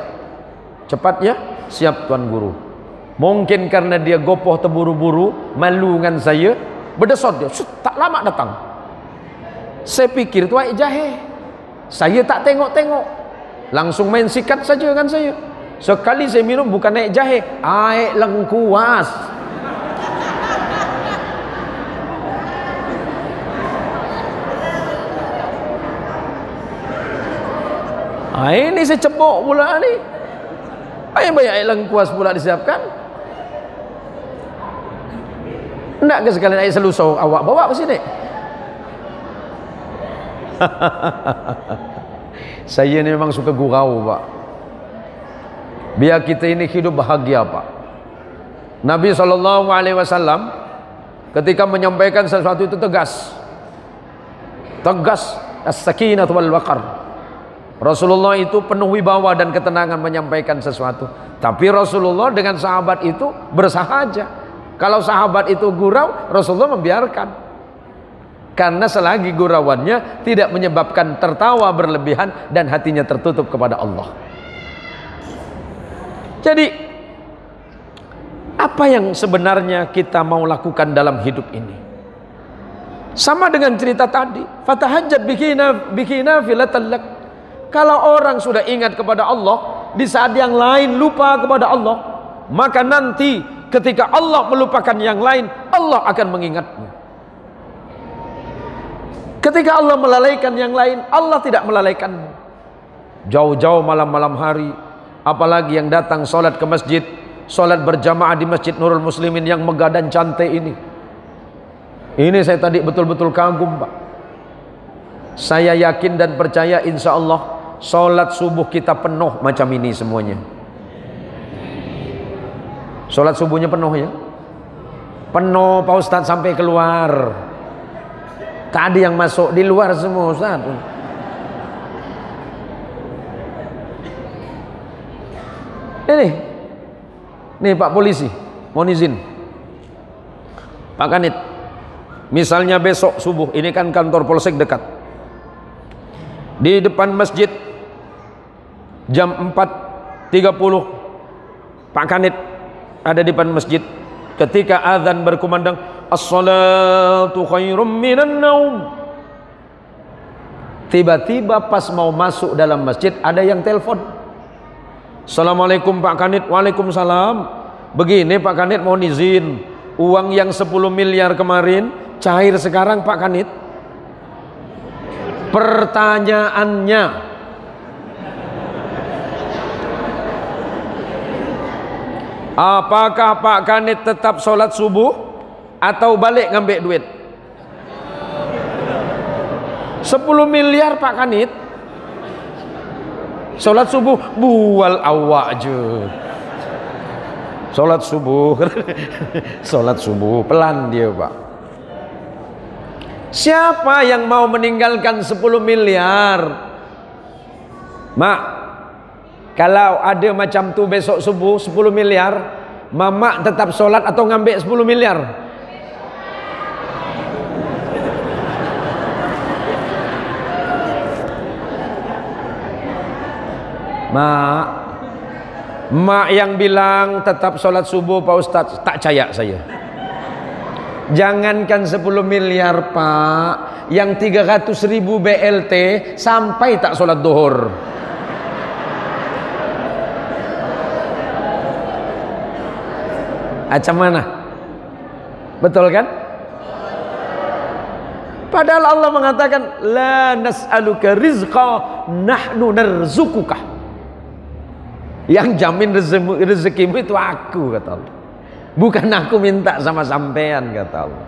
A: Cepat ya. Siap tuan guru. Mungkin karena dia gopoh terburu-buru, malu dengan saya, berdesot dia, tak lama datang. Saya pikir itu air jahe. Saya tak tengok-tengok, langsung main sikat saja dengan saya. Sekali saya minum bukan air jahe, air lengkuas. Ini saya cebok pula ni. Banyak air lengkuas pula disiapkan. Nak ke sekalian air selusur awak bawa ke sini? Saya ni memang suka gurau, Pak. Biar kita ini hidup bahagia, Pak. Nabi SAW ketika menyampaikan sesuatu itu tegas. Tegas, as-sakinah wal waqar. Rasulullah itu penuh wibawa dan ketenangan menyampaikan sesuatu. Tapi Rasulullah dengan sahabat itu bersahaja. Kalau sahabat itu gurau, Rasulullah membiarkan. Karena selagi gurauannya tidak menyebabkan tertawa berlebihan dan hatinya tertutup kepada Allah. Jadi apa yang sebenarnya kita mau lakukan dalam hidup ini? Sama dengan cerita tadi, fatahajjat bikina filatallak. Kalau orang sudah ingat kepada Allah di saat yang lain lupa kepada Allah, maka nanti ketika Allah melupakan yang lain, Allah akan mengingatmu. Ketika Allah melalaikan yang lain, Allah tidak melalaikanmu. Jauh-jauh malam-malam hari, apalagi yang datang sholat ke masjid, sholat berjamaah di Masjid Nurul Muslimin yang megah dan cantik ini. Ini saya tadi betul-betul kagum, Pak. Saya yakin dan percaya insya Allah sholat subuh kita penuh macam ini semuanya. Sholat subuhnya penuh ya. Penuh Pak Ustadz sampai keluar. Tadi yang masuk di luar semua Ustadz. Ini Pak Polisi, mohon izin Pak Kanit, misalnya besok subuh, ini kan kantor Polsek dekat, di depan masjid jam 4.30 Pak Kanit ada di depan masjid. Ketika azan berkumandang, as-salatu khairum minan naum, tiba-tiba pas mau masuk dalam masjid ada yang telepon. Assalamualaikum Pak Kanit. Waalaikumsalam. Begini Pak Kanit, mohon izin, uang yang 10 miliar kemarin cair sekarang Pak Kanit. Pertanyaannya, apakah Pak Kanit tetap sholat subuh atau balik ngambil duit? 10 miliar Pak Kanit, sholat subuh bual awak je. Sholat subuh sholat subuh pelan dia, Pak. Siapa yang mau meninggalkan 10 miliar? Mak, kalau ada macam tu besok subuh 10 miliar, Mamak tetap sholat atau ngambil 10 miliar? Mak yang bilang tetap sholat subuh Pak Ustadz, tak percaya saya. Jangankan 10 miliar Pak, yang 300.000 BLT sampai tak sholat duhur. Macam mana? Betul kan? Padahal Allah mengatakan la nas'aluka rizqa nahnu narzukuka. Yang jamin rezekimu itu aku, kata Allah. Bukan aku minta sama sampean, kata Allah.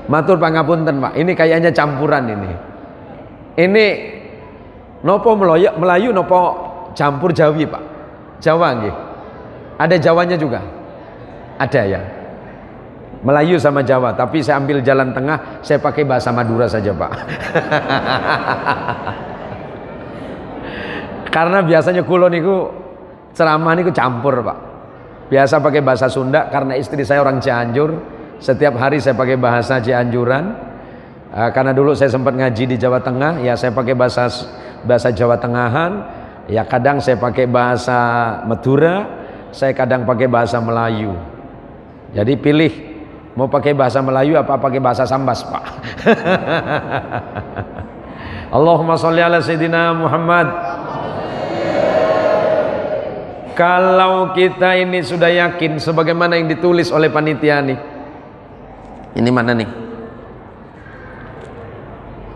A: Matur pangapunten Pak, ini kayaknya campuran ini. Ini nopo Melayu nopo campur Jawi Pak? Jawa nggih. Ada Jawanya juga? Ada ya. Melayu sama Jawa, tapi saya ambil jalan tengah, saya pakai bahasa Madura saja Pak. Karena biasanya kulon niku ceramah niku campur Pak. Biasa pakai bahasa Sunda karena istri saya orang Cianjur. Setiap hari saya pakai bahasa Cianjuran. Karena dulu saya sempat ngaji di Jawa Tengah, ya saya pakai bahasa Jawa Tengahan. Ya kadang saya pakai bahasa Madura, saya kadang pakai bahasa Melayu. Jadi pilih mau pakai bahasa Melayu apa pakai bahasa Sambas Pak. Allahumma sholli ala Sayyidina Muhammad. Kalau kita ini sudah yakin sebagaimana yang ditulis oleh panitia nih. Ini mana nih?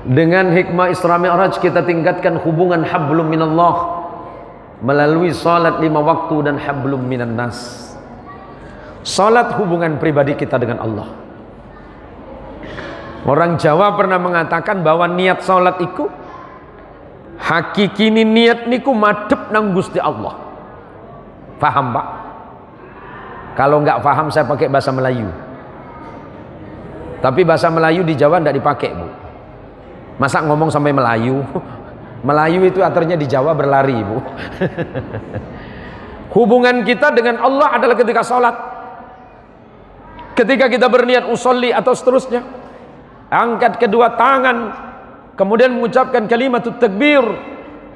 A: Dengan hikmah Isra Mi'raj kita tingkatkan hubungan hablum minallah melalui salat 5 waktu dan hablum minan nas. Salat hubungan pribadi kita dengan Allah. Orang Jawa pernah mengatakan bahwa niat salat iku hakiki niat niku madhep nang Gusti Allah. Paham Pak? Kalau nggak paham saya pakai bahasa Melayu. Tapi bahasa Melayu di Jawa nggak dipakai Bu. Masa ngomong sampai Melayu? Melayu itu artinya di Jawa berlari Bu. Hubungan kita dengan Allah adalah ketika sholat. Ketika kita berniat usolli atau seterusnya, angkat kedua tangan, kemudian mengucapkan kalimatut takbir.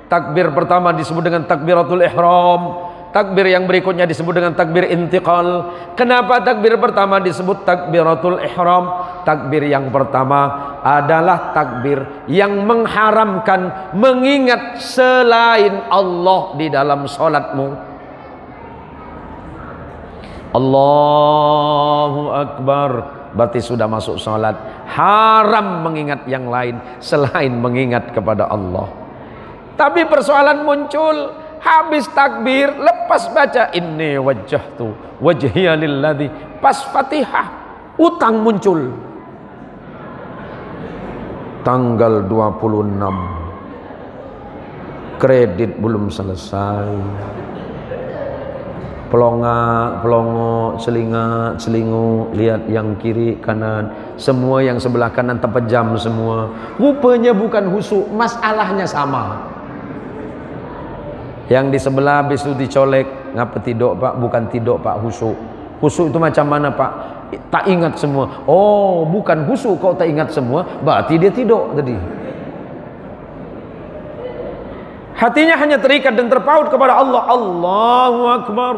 A: Takbir pertama disebut dengan takbiratul ihram. Takbir yang berikutnya disebut dengan takbir intiqal. Kenapa takbir pertama disebut takbiratul ihram? Takbir yang pertama adalah takbir yang mengharamkan mengingat selain Allah di dalam sholatmu. Allahu Akbar, berarti sudah masuk sholat. Haram mengingat yang lain selain mengingat kepada Allah. Tapi persoalan muncul habis takbir, lepas baca inni wajjahtu wajhiya lilladzi, pas Fatihah utang muncul. Tanggal 26 kredit belum selesai, pelongo, selingo, lihat yang kiri kanan, semua yang sebelah kanan terpejam semua. Rupanya bukan khusyuk, masalahnya sama. Yang di sebelah habis itu dicolek, ngapa tidok Pak? Bukan tidok Pak, khusyuk. Khusyuk itu macam mana Pak? Tak ingat semua. Oh, bukan khusyuk kau tak ingat semua, berarti dia tidok tadi. Hatinya hanya terikat dan terpaut kepada Allah. Allahu Akbar.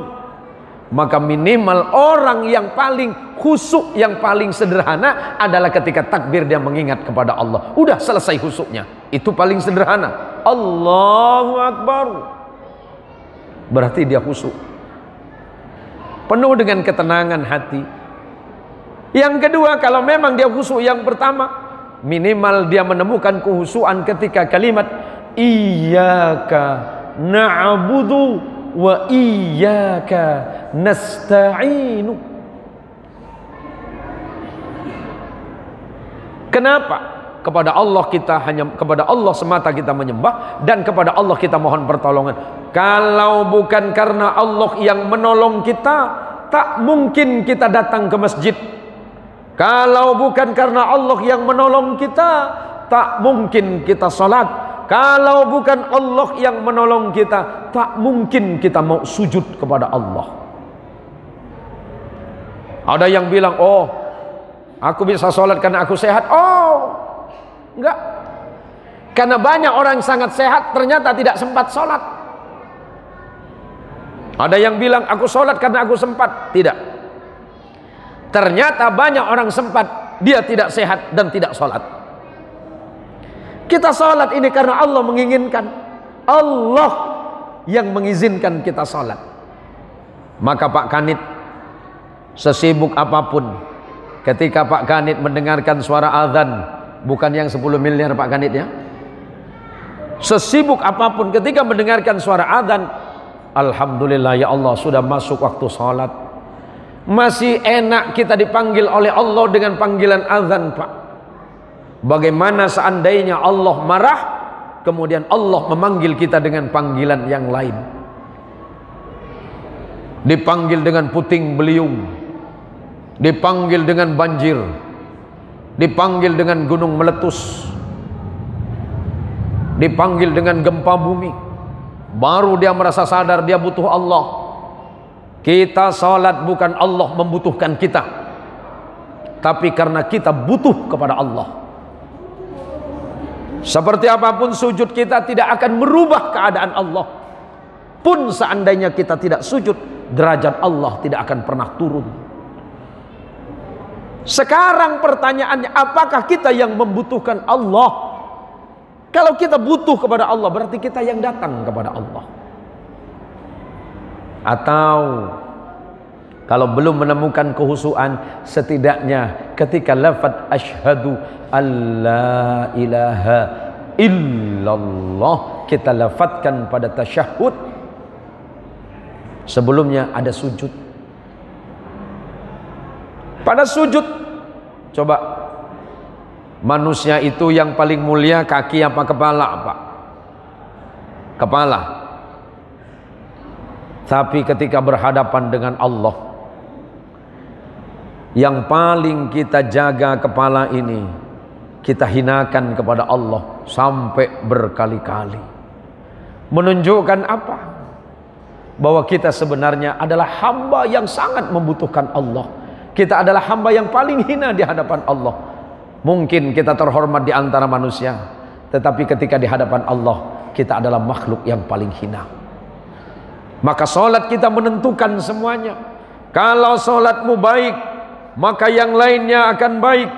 A: Maka minimal orang yang paling khusyuk, yang paling sederhana adalah ketika takbir dia mengingat kepada Allah. Udah selesai khusyuknya. Itu paling sederhana. Allahu Akbar. Berarti dia khusyuk, penuh dengan ketenangan hati. Yang kedua, kalau memang dia khusyuk yang pertama, minimal dia menemukan kehusuan ketika kalimat iyyaka na'budu wa iyyaka nasta'inu. Kenapa? Kepada Allah kita hanya, kepada Allah semata kita menyembah, dan kepada Allah kita mohon pertolongan. Kalau bukan karena Allah yang menolong kita, tak mungkin kita datang ke masjid. Kalau bukan karena Allah yang menolong kita, tak mungkin kita salat. Kalau bukan Allah yang menolong kita, tak mungkin kita mau sujud kepada Allah. Ada yang bilang, oh, aku bisa salat karena aku sehat. Oh, enggak. Karena banyak orang yang sangat sehat ternyata tidak sempat salat. Ada yang bilang, aku salat karena aku sempat. Tidak. Ternyata banyak orang sempat, dia tidak sehat dan tidak salat. Kita salat ini karena Allah menginginkan. Allah yang mengizinkan kita salat. Maka Pak Kanit, sesibuk apapun, ketika Pak Kanit mendengarkan suara azan, bukan yang 10 miliar Pak Kanit ya, sesibuk apapun ketika mendengarkan suara azan, alhamdulillah ya Allah sudah masuk waktu salat. Masih enak kita dipanggil oleh Allah dengan panggilan azan, Pak. Bagaimana seandainya Allah marah, kemudian Allah memanggil kita dengan panggilan yang lain. Dipanggil dengan puting beliung, dipanggil dengan banjir, dipanggil dengan gunung meletus, dipanggil dengan gempa bumi. Baru dia merasa sadar dia butuh Allah. Kita salat bukan Allah membutuhkan kita, tapi karena kita butuh kepada Allah. Seperti apapun sujud kita tidak akan merubah keadaan Allah. Pun seandainya kita tidak sujud, derajat Allah tidak akan pernah turun. Sekarang pertanyaannya, apakah kita yang membutuhkan Allah? Kalau kita butuh kepada Allah, berarti kita yang datang kepada Allah. Atau kalau belum menemukan kehusuan, setidaknya ketika lafaz asyhadu alla ilaha illallah kita lafazkan pada tasyahud, sebelumnya ada sujud. Pada sujud, coba, manusia itu yang paling mulia kaki apa kepala, Pak? Kepala. Tapi ketika berhadapan dengan Allah, yang paling kita jaga kepala ini, kita hinakan kepada Allah sampai berkali-kali. Menunjukkan apa? Bahwa kita sebenarnya adalah hamba yang sangat membutuhkan Allah. Kita adalah hamba yang paling hina di hadapan Allah. Mungkin kita terhormat di antara manusia, tetapi ketika di hadapan Allah, kita adalah makhluk yang paling hina. Maka solat kita menentukan semuanya. Kalau solatmu baik, maka yang lainnya akan baik.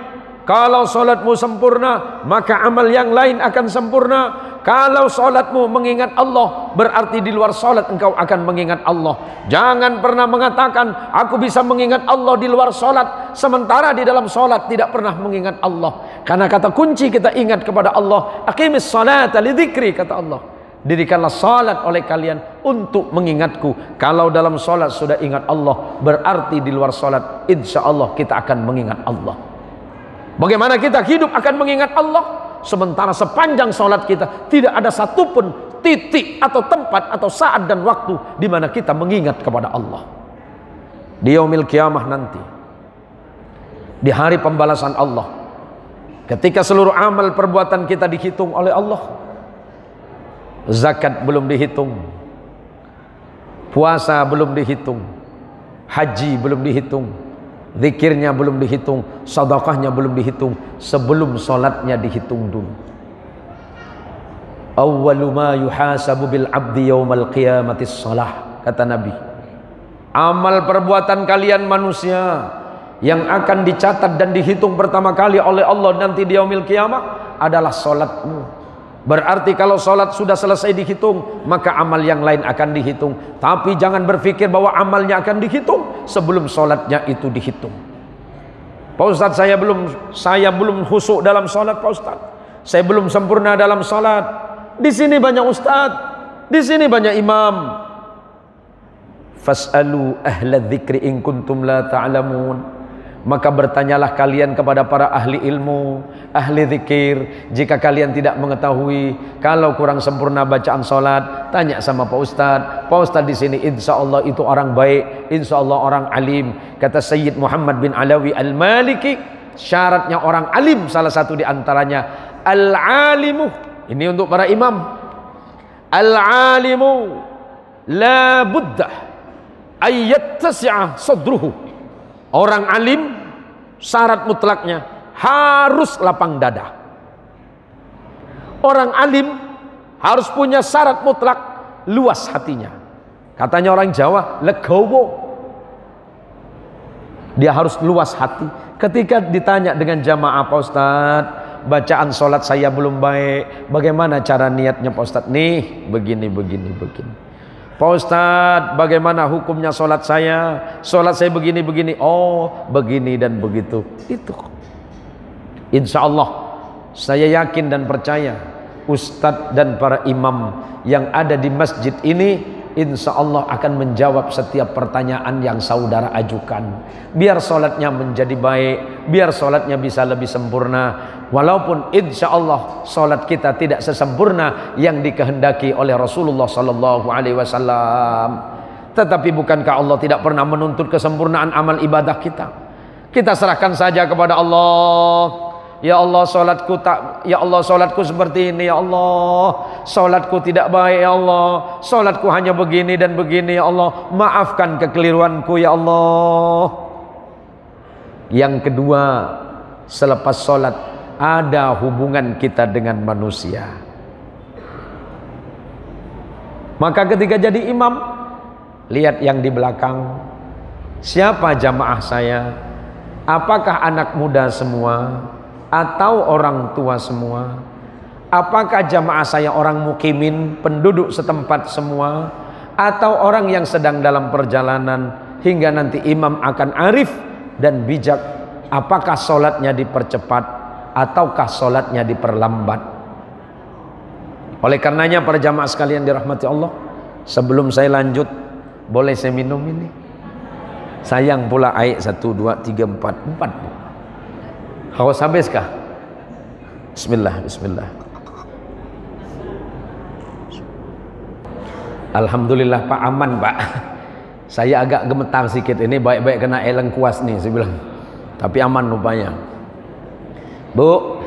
A: Kalau solatmu sempurna, maka amal yang lain akan sempurna. Kalau solatmu mengingat Allah, berarti di luar solat engkau akan mengingat Allah. Jangan pernah mengatakan, aku bisa mengingat Allah di luar solat, sementara di dalam solat tidak pernah mengingat Allah. Karena kata kunci kita ingat kepada Allah, aqimis salata li dzikri, kata Allah. Dirikanlah salat oleh kalian untuk mengingatku. Kalau dalam salat sudah ingat Allah, berarti di luar salat insya Allah kita akan mengingat Allah. Bagaimana kita hidup akan mengingat Allah, sementara sepanjang salat kita tidak ada satupun titik atau tempat atau saat dan waktu di mana kita mengingat kepada Allah. Di yaumil kiamah nanti, di hari pembalasan Allah, ketika seluruh amal perbuatan kita dihitung oleh Allah, zakat belum dihitung, puasa belum dihitung, haji belum dihitung, zikirnya belum dihitung, sedekahnya belum dihitung, sebelum salatnya dihitung dulu. Awwalu ma yuhasabu bil abdi yaumal qiyamati shalah, kata Nabi. Amal perbuatan kalian manusia yang akan dicatat dan dihitung pertama kali oleh Allah nanti di yaumil qiyamah adalah salatmu. Berarti kalau sholat sudah selesai dihitung, maka amal yang lain akan dihitung. Tapi jangan berpikir bahwa amalnya akan dihitung sebelum sholatnya itu dihitung. Pak Ustadz, saya belum khusyuk dalam sholat, Pak Ustadz. Saya belum sempurna dalam sholat. Di sini banyak ustadz, di sini banyak imam. Fas'alu ahla dzikri in kuntum la ta'lamun. Maka bertanyalah kalian kepada para ahli ilmu, ahli zikir. Jika kalian tidak mengetahui, kalau kurang sempurna bacaan solat, tanya sama Pak Ustadz. Pak Ustadz di sini insya Allah itu orang baik, insya Allah orang alim. Kata Sayyid Muhammad bin Alawi Al-Maliki, syaratnya orang alim salah satu di antaranya al-alimu. Ini untuk para imam. Al-alimu la budda ayyattasi'a sadruhu. Orang alim syarat mutlaknya harus lapang dada. Orang alim harus punya syarat mutlak luas hatinya. Katanya orang Jawa, legowo. Dia harus luas hati. Ketika ditanya dengan jamaah, Pak Ustadz, bacaan sholat saya belum baik, bagaimana cara niatnya Pak Ustadz? Nih, begini. Pak Ustadz, bagaimana hukumnya sholat saya? Sholat saya begini. Oh, begini dan begitu. Itu. Insya Allah, saya yakin dan percaya, Ustadz dan para imam yang ada di masjid ini, insya Allah akan menjawab setiap pertanyaan yang saudara ajukan. Biar sholatnya menjadi baik, biar sholatnya bisa lebih sempurna. Walaupun insya Allah sholat kita tidak sesempurna yang dikehendaki oleh Rasulullah Sallallahu Alaihi Wasallam, tetapi bukankah Allah tidak pernah menuntut kesempurnaan amal ibadah kita? Kita serahkan saja kepada Allah. Ya Allah, sholatku seperti ini. Ya Allah, sholatku tidak baik. Ya Allah, sholatku hanya begini dan begini. Ya Allah, maafkan kekeliruanku. Ya Allah. Yang kedua, selepas sholat ada hubungan kita dengan manusia. Maka ketika jadi imam, lihat yang di belakang. Siapa jamaah saya? Apakah anak muda semua atau orang tua semua? Apakah jamaah saya orang mukimin, penduduk setempat semua, atau orang yang sedang dalam perjalanan hingga nanti imam akan arif dan bijak? Apakah sholatnya dipercepat ataukah sholatnya diperlambat? Oleh karenanya para jamaah sekalian dirahmati Allah, sebelum saya lanjut, boleh saya minum ini? Sayang pula air 1, 2, 3, 4. Haus habis kah? Bismillah. Alhamdulillah Pak, aman Pak. Saya agak gemetar sedikit ini, baik-baik kena air lengkuas nih saya bilang. Tapi aman rupanya. Bu,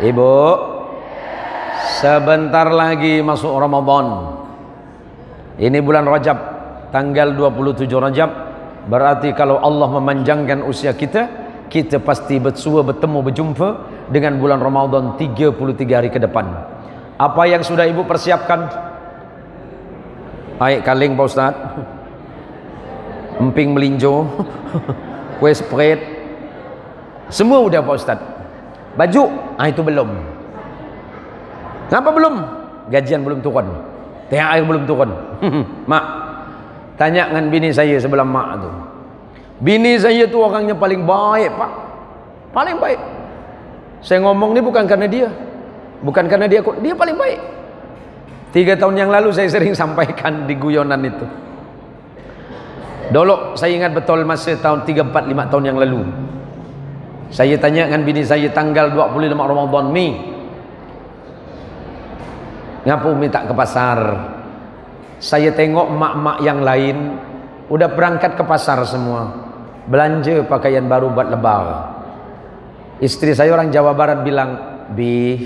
A: Ibu, sebentar lagi masuk Ramadan. Ini bulan Rajab, tanggal 27 Rajab. Berarti kalau Allah memanjangkan usia kita, kita pasti bertemu berjumpa dengan bulan Ramadan 33 hari ke depan. Apa yang sudah Ibu persiapkan? Air kaling Pak Ustadz, emping melinjo, kue spread, semua udah Pak Ustadz. Baju, itu belum. Kenapa belum? Gajian belum turun, THR belum turun. Mak, tanya dengan bini saya sebelah mak tu. Bini saya tu orangnya paling baik Pak, paling baik. Saya ngomong ni bukan karena dia, dia paling baik. 3 tahun yang lalu saya sering sampaikan di guyonan itu. Dulu saya ingat betul masa tahun 3, 4, 5 tahun yang lalu, saya tanya dengan bini saya tanggal 25 Ramadan ni, ngapa Umi tak ke pasar? Saya tengok mak-mak yang lain udah berangkat ke pasar semua, belanja pakaian baru buat lebar. Istri saya orang Jawa Barat bilang, Bi,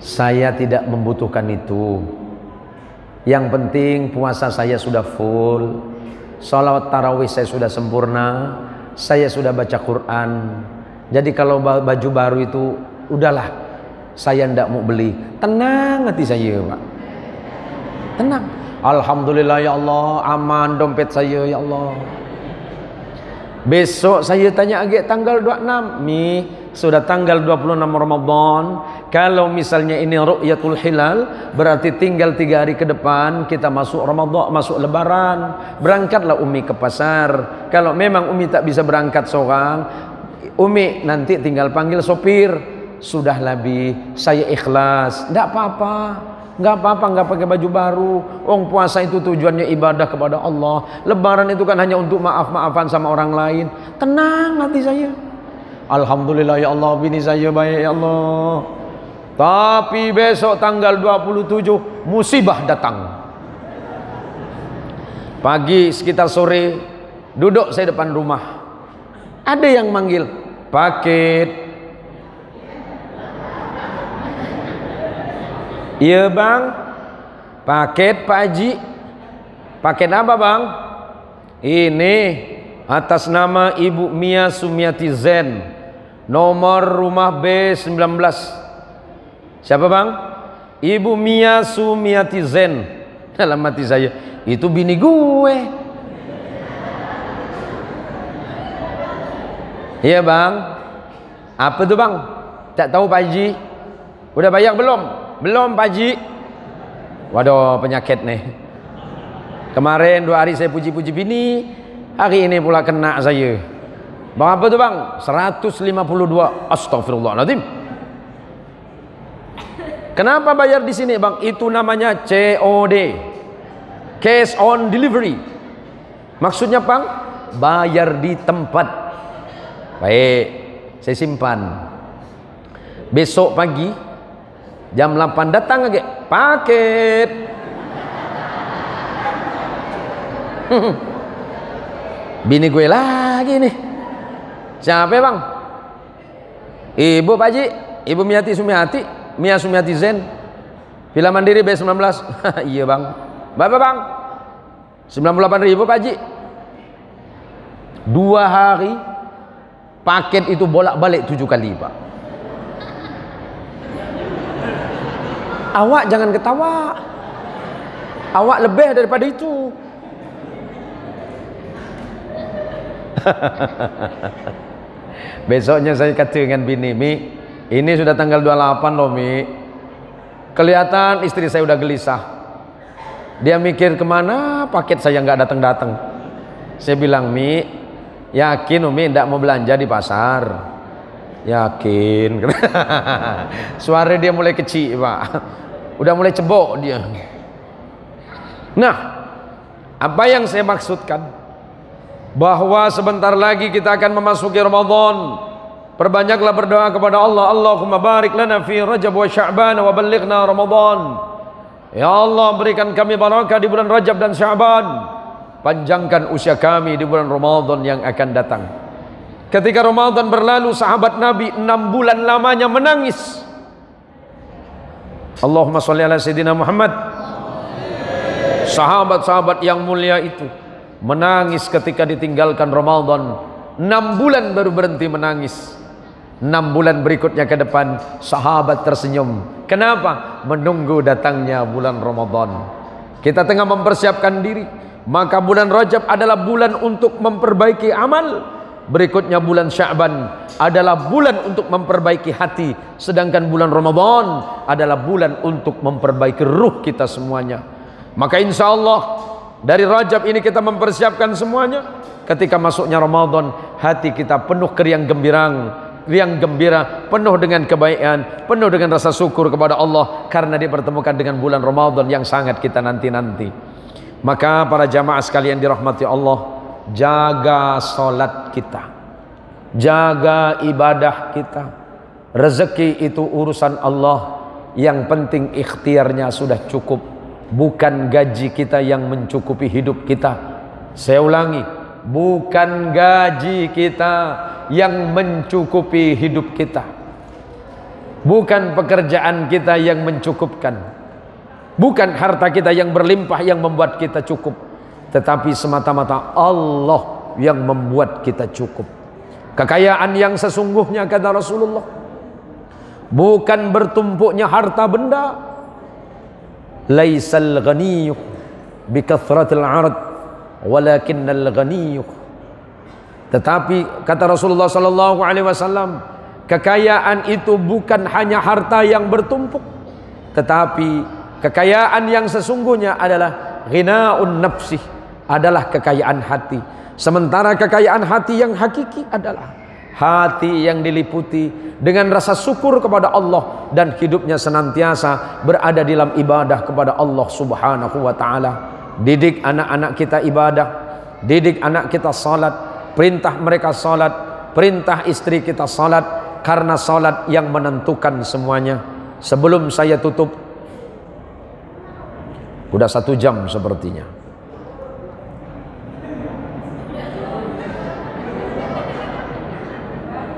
A: saya tidak membutuhkan itu. Yang penting puasa saya sudah full, sholawat tarawih saya sudah sempurna, saya sudah baca Quran. Jadi kalau baju baru itu udahlah, saya tidak mau beli. Tenang hati saya Pak, tenang. Alhamdulillah ya Allah, aman dompet saya ya Allah. Besok saya tanya lagi tanggal 26 Mi, sudah tanggal 26 Ramadan. Kalau misalnya ini ru'yatul hilal, berarti tinggal 3 hari ke depan kita masuk Ramadan, masuk lebaran. Berangkatlah Umi ke pasar. Kalau memang Umi tak bisa berangkat seorang, Umi nanti tinggal panggil sopir. Sudah lebih, saya ikhlas, tidak apa-apa. Nggak apa-apa, nggak pakai baju baru. Puasa itu tujuannya ibadah kepada Allah. Lebaran itu kan hanya untuk maaf-maafan sama orang lain. Tenang hati saya. Alhamdulillah ya Allah, bini saya baik ya Allah. Tapi besok tanggal 27 musibah datang. Pagi sekitar sore duduk saya depan rumah. Ada yang manggil, paket. Iya bang, paket Pak Haji. Paket apa bang? Ini atas nama Ibu Mia Sumiati Zen, nomor rumah B19. Siapa bang? Ibu Mia Sumiati Zen. Dalam hati saya, itu bini gue. Iya bang. Apa tuh bang? Tak tahu Pak Haji. Udah bayar belum? Belum Pak Haji. Waduh, penyakit nih. Kemarin 2 hari saya puji-puji bini, hari ini pula kena saya. Bang apa tuh bang? 152. Astagfirullahaladzim. Kenapa bayar di sini bang? Itu namanya COD, cash on delivery. Maksudnya bang, bayar di tempat. Baik, saya simpan. Besok pagi jam 8 datang lagi paket. Bini gue lagi nih. Siapa bang? Ibu Pak Haji, Ibu Mia Sumiati Zen, Villa Mandiri B19. Iya bang. Berapa bang? 98.000 Pak Haji. 2 hari paket itu bolak-balik 7 kali pak. Awak jangan ketawa. Awak lebih daripada itu. Besoknya saya kata dengan bini, Mi, ini sudah tanggal 28 loh Mi. Kelihatan istri saya udah gelisah. Dia mikir kemana paket saya nggak datang-datang. Saya bilang, Mi, yakin Umi tidak mau belanja di pasar? Yakin. Suara dia mulai kecil pak. Udah mulai cebok dia. Nah, apa yang saya maksudkan, bahwa sebentar lagi kita akan memasuki Ramadan. Perbanyaklah berdoa kepada Allah. Allahumma barik lana fi Rajab wa Sya'ban wa ballighna Ramadan. Ya Allah, berikan kami barakah di bulan Rajab dan Sya'ban. Panjangkan usia kami di bulan Ramadan yang akan datang. Ketika Ramadan berlalu, sahabat Nabi 6 bulan lamanya menangis. Allahumma sholli ala Sayyidina Muhammad. Sahabat-sahabat yang mulia itu menangis ketika ditinggalkan Ramadan. 6 bulan baru berhenti menangis. 6 bulan berikutnya ke depan sahabat tersenyum. Kenapa? Menunggu datangnya bulan Ramadan. Kita tengah mempersiapkan diri. Maka bulan Rajab adalah bulan untuk memperbaiki amal. Berikutnya bulan Sya'ban adalah bulan untuk memperbaiki hati. Sedangkan bulan Ramadan adalah bulan untuk memperbaiki ruh kita semuanya. Maka insya Allah dari Rajab ini kita mempersiapkan semuanya. Ketika masuknya Ramadan, hati kita penuh riang gembira, penuh dengan kebaikan, penuh dengan rasa syukur kepada Allah karena dipertemukan dengan bulan Ramadan yang sangat kita nanti-nanti. Maka para jamaah sekalian dirahmati Allah, jaga salat kita, jaga ibadah kita. Rezeki itu urusan Allah, yang penting ikhtiarnya sudah cukup. Bukan gaji kita yang mencukupi hidup kita. Saya ulangi, bukan gaji kita yang mencukupi hidup kita. Bukan pekerjaan kita yang mencukupkan. Bukan harta kita yang berlimpah yang membuat kita cukup. Tetapi semata-mata Allah yang membuat kita cukup. Kekayaan yang sesungguhnya, kata Rasulullah, bukan bertumpuknya harta benda. Laisal ghaniyyu bikathratil 'arad walakinnal ghaniyyu. Tetapi kata Rasulullah sallallahu alaihi wasallam, kekayaan itu bukan hanya harta yang bertumpuk, tetapi kekayaan yang sesungguhnya adalah ghinaun nafsi, adalah kekayaan hati. Sementara kekayaan hati yang hakiki adalah hati yang diliputi dengan rasa syukur kepada Allah, dan hidupnya senantiasa berada dalam ibadah kepada Allah Subhanahu wa taala. Didik anak-anak kita ibadah, didik anak kita salat, perintah mereka salat, perintah istri kita salat, karena salat yang menentukan semuanya. Sebelum saya tutup, udah 1 jam sepertinya.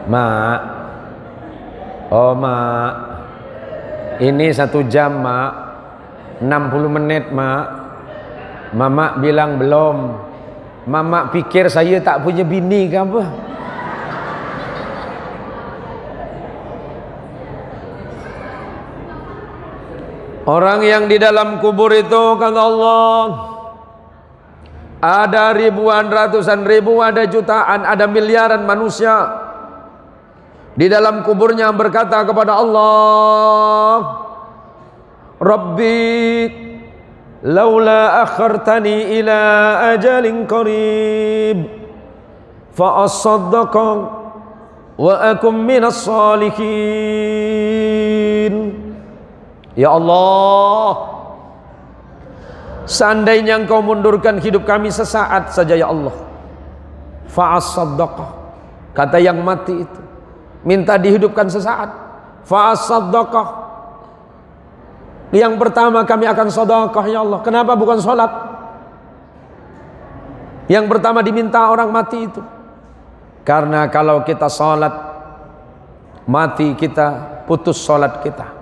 A: Mak, oh mak, ini 1 jam mak, 60 menit mak. Mama bilang belum. Mama pikir saya tak punya bini ke apa? Orang yang di dalam kubur itu, kata Allah, ada ribuan, ratusan ribu, ada jutaan, ada miliaran manusia di dalam kuburnya berkata kepada Allah, Rabbi laula akhartani ila ajalin qarib fa asaddaqa wa akum minas salihin. Ya Allah, seandainya Engkau mundurkan hidup kami sesaat saja ya Allah, fa asaddaqa, kata yang mati itu minta dihidupkan sesaat, fa asaddaqa, yang pertama kami akan sedekah ya Allah. Kenapa bukan sholat? Yang pertama diminta orang mati itu, karena kalau kita sholat, mati kita, putus sholat kita.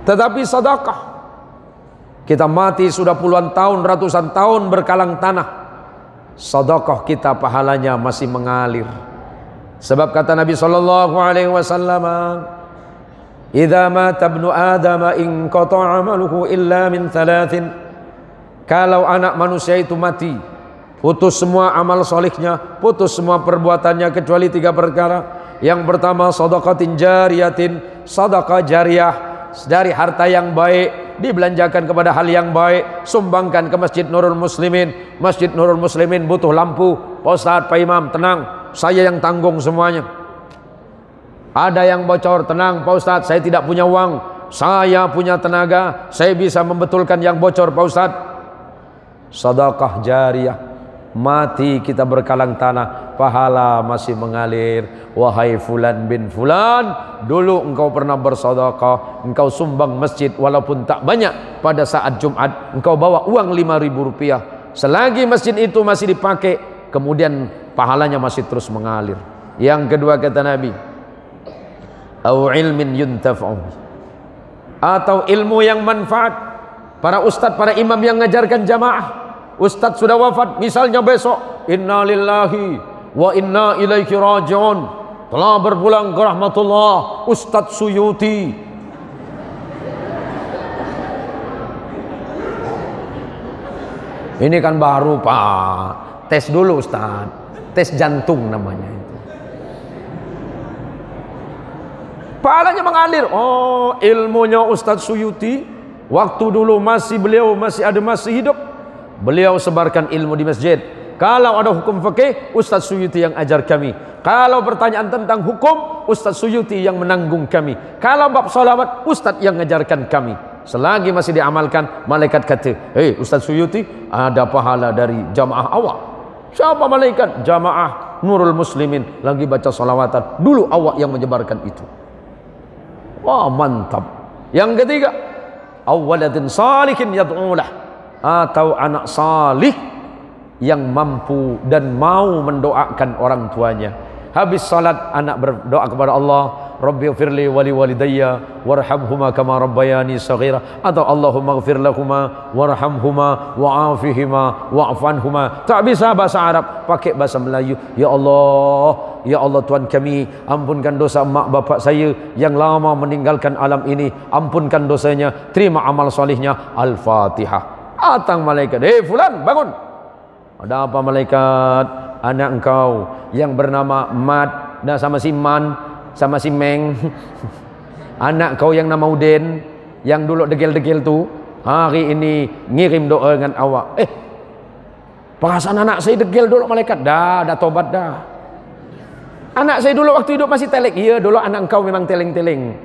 A: Tetapi sedekah, kita mati sudah puluhan tahun, ratusan tahun berkalang tanah, sedekah kita pahalanya masih mengalir. Sebab kata Nabi SAW, idza mata ibnu adam in qata'a amaluhu illa min 3. Kalau anak manusia itu mati, putus semua amal solihnya, putus semua perbuatannya kecuali 3 perkara. Yang pertama, sedekatin jariyatin, sedekah jariah, dari harta yang baik dibelanjakan kepada hal yang baik, sumbangkan ke Masjid Nurul Muslimin. Masjid Nurul Muslimin butuh lampu. Pak Ustaz, Pak Imam, tenang, saya yang tanggung semuanya. Ada yang bocor, tenang Pak Ustadz, saya tidak punya uang, saya punya tenaga, saya bisa membetulkan yang bocor Pak Ustadz. Sedekah jariyah, mati kita berkalang tanah, pahala masih mengalir. Wahai fulan bin fulan, dulu engkau pernah bersedekah, engkau sumbang masjid walaupun tak banyak. Pada saat Jumat engkau bawa uang 5.000 rupiah, selagi masjid itu masih dipakai, kemudian pahalanya masih terus mengalir. Yang kedua kata Nabi, au ilmin yuntafa'u, atau ilmu yang manfaat. Para ustadz, para imam yang ngajarkan jamaah, ustadz sudah wafat, misalnya besok, inna lillahi wa inna ilaihi raji'un, telah berpulang ke rahmatullah Ustadz Suyuti. Ini kan baru Pak, tes dulu Ustadz, tes jantung namanya. Pahalanya mengalir. Oh, ilmunya Ustadz Suyuti, waktu dulu beliau masih hidup, beliau sebarkan ilmu di masjid. Kalau ada hukum fikih, Ustadz Suyuti yang ajar kami. Kalau pertanyaan tentang hukum, Ustadz Suyuti yang menanggung kami. Kalau bab salawat, Ustadz yang mengajarkan kami. Selagi masih diamalkan, malaikat kata, hei Ustadz Suyuti, ada pahala dari jamaah awak. Siapa malaikat? Jamaah Nurul Muslimin lagi baca salawatan, dulu awak yang menyebarkan itu. Wah, mantap. Yang ketiga, awwaladin salihin yad'ulah, atau anak salih yang mampu dan mau mendoakan orang tuanya. Habis salat anak berdoa kepada Allah, Rabbighfirli wali walidayya warhamhuma kama rabbayani shaghira, atau Allahumma ighfir lahuma warhamhuma wa'afihima wa'fanhuma. Tak bisa bahasa Arab, pakai bahasa Melayu. Ya Allah Tuhan kami, ampunkan dosa mak bapak saya yang lama meninggalkan alam ini, ampunkan dosanya, terima amal solihnya. Al-Fatihah. Datang malaikat, hei fulan, bangun. Ada apa malaikat? Anak engkau yang bernama Mat, dan sama si Man, sama si Meng. Anak kau yang nama Uden, yang dulu degil-degil tu, hari ini ngirim doa dengan awak. Perasaan anak saya degil dulu malaikat. Dah tobat dah. Anak saya dulu waktu hidup masih telek. Iya, dulu anak engkau memang teleng-teleng.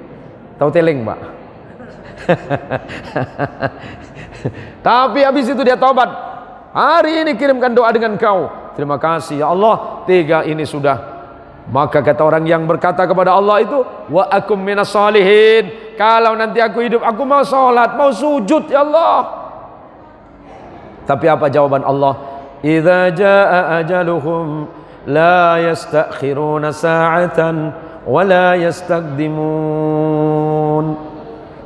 A: Tahu teleng, Pak? Tapi habis itu dia taubat. Hari ini kirimkan doa dengan kau. Terima kasih ya Allah, 3 ini sudah. Maka kata orang yang berkata kepada Allah itu, wa akum minas salihin. Kalau nanti aku hidup, aku mau sholat, mau sujud ya Allah. Tapi apa jawaban Allah? Idza jaa ajaluhum la yastakhiruna sa'atan wa la yastaqdimun.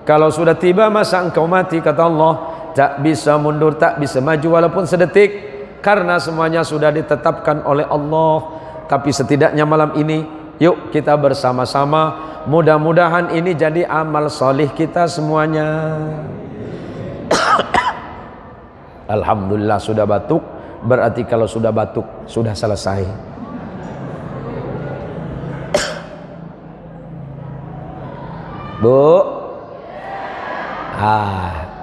A: Kalau sudah tiba masa engkau mati, kata Allah, tak bisa mundur, tak bisa maju walaupun sedetik, karena semuanya sudah ditetapkan oleh Allah. Tapi setidaknya malam ini, yuk kita bersama-sama, mudah-mudahan ini jadi amal solih kita semuanya. Alhamdulillah sudah batuk. Berarti kalau sudah batuk sudah selesai. Bu,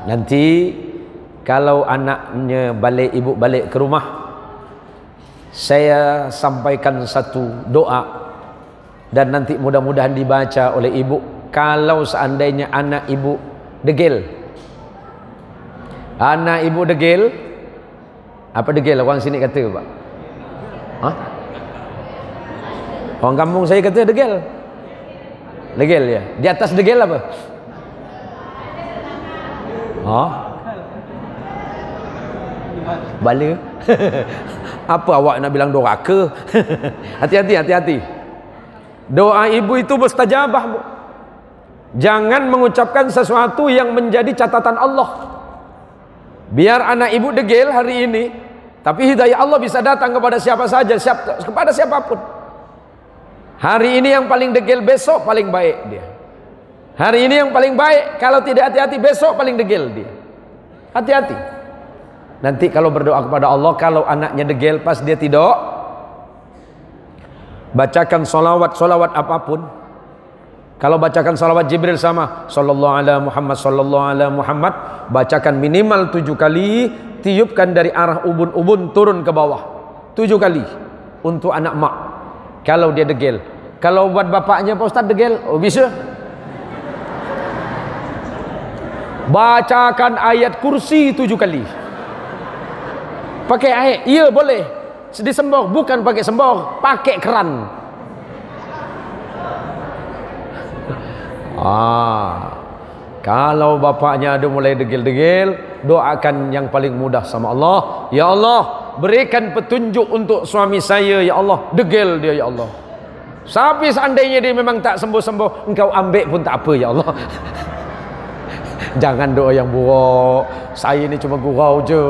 A: nanti kalau anaknya balik, ibu balik ke rumah, saya sampaikan satu doa dan nanti mudah-mudahan dibaca oleh ibu. Kalau seandainya anak ibu degil, anak ibu degil, apa degil? Orang sini kata, Pak. Hah? Orang kampung saya kata degil. Degil ya. Di atas degil apa? Oh. Bala. Apa awak nak bilang doraka? Hati-hati, hati-hati. Doa ibu itu mustajabah, Bu. Jangan mengucapkan sesuatu yang menjadi catatan Allah. Biar anak ibu degil hari ini, tapi hidayah Allah bisa datang kepada siapa saja, kepada siapapun. Hari ini yang paling degil, besok paling baik dia. Hari ini yang paling baik, kalau tidak hati-hati besok paling degil dia. Hati-hati. Nanti kalau berdoa kepada Allah, kalau anaknya degil pas dia tidur, bacakan solawat apapun. Kalau bacakan salawat Jibril sama sallallahu ala Muhammad, sallallahu ala Muhammad, bacakan minimal 7 kali, tiupkan dari arah ubun-ubun turun ke bawah 7 kali untuk anak mak kalau dia degil. Kalau buat bapaknya Pak Ustaz degil, oh bisa. Bacakan ayat kursi 7 kali. Pakai air, iya boleh. Disembor, bukan pakai sembor, pakai keran. Kalau bapaknya ada mulai degil-degil, doakan yang paling mudah sama Allah. Ya Allah, berikan petunjuk untuk suami saya, ya Allah. Degil dia, ya Allah. Tapi seandainya dia memang tak sembuh-sembuh, engkau ambil pun tak apa, ya Allah. Jangan doa yang buruk. Saya ni cuma gurau je.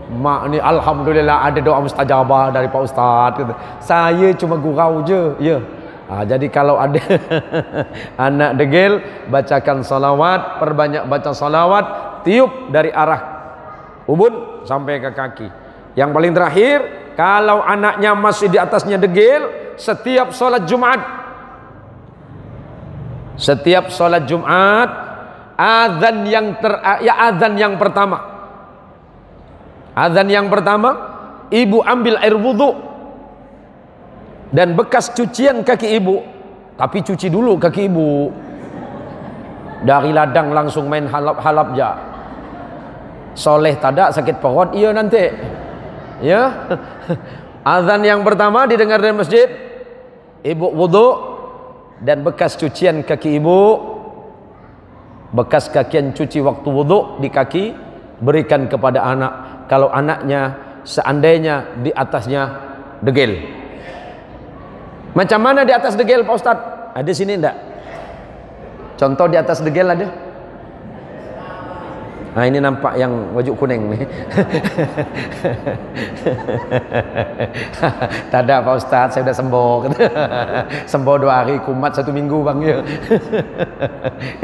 A: Mak ni alhamdulillah ada doa mustajabah dari Pak Ustaz. Saya cuma gurau je, ya. Jadi kalau ada anak degil, bacakan salawat, perbanyak baca salawat, tiup dari arah ubun sampai ke kaki. Yang paling terakhir, kalau anaknya masih di atasnya degil, setiap sholat Jumat, azan yang pertama, ibu ambil air wudhu dan bekas cucian kaki ibu, tapi cuci dulu kaki ibu. Dari ladang langsung main halap-halap ja. Soleh tada sakit perut, iya nanti. Ya. Azan yang pertama didengar dari masjid, ibu wudhu dan bekas cucian kaki ibu, bekas kakian cuci waktu wudhu di kaki, berikan kepada anak. Kalau anaknya seandainya di atasnya degil. Macam mana di atas degil Pak Ustaz? Ada sini enggak? Contoh di atas degil ada? Nah ini nampak yang wajuk kuning nih. Tak ada Pak Ustaz, saya sudah sembuh. Sembuh 2 hari, kumat 1 minggu bang ya.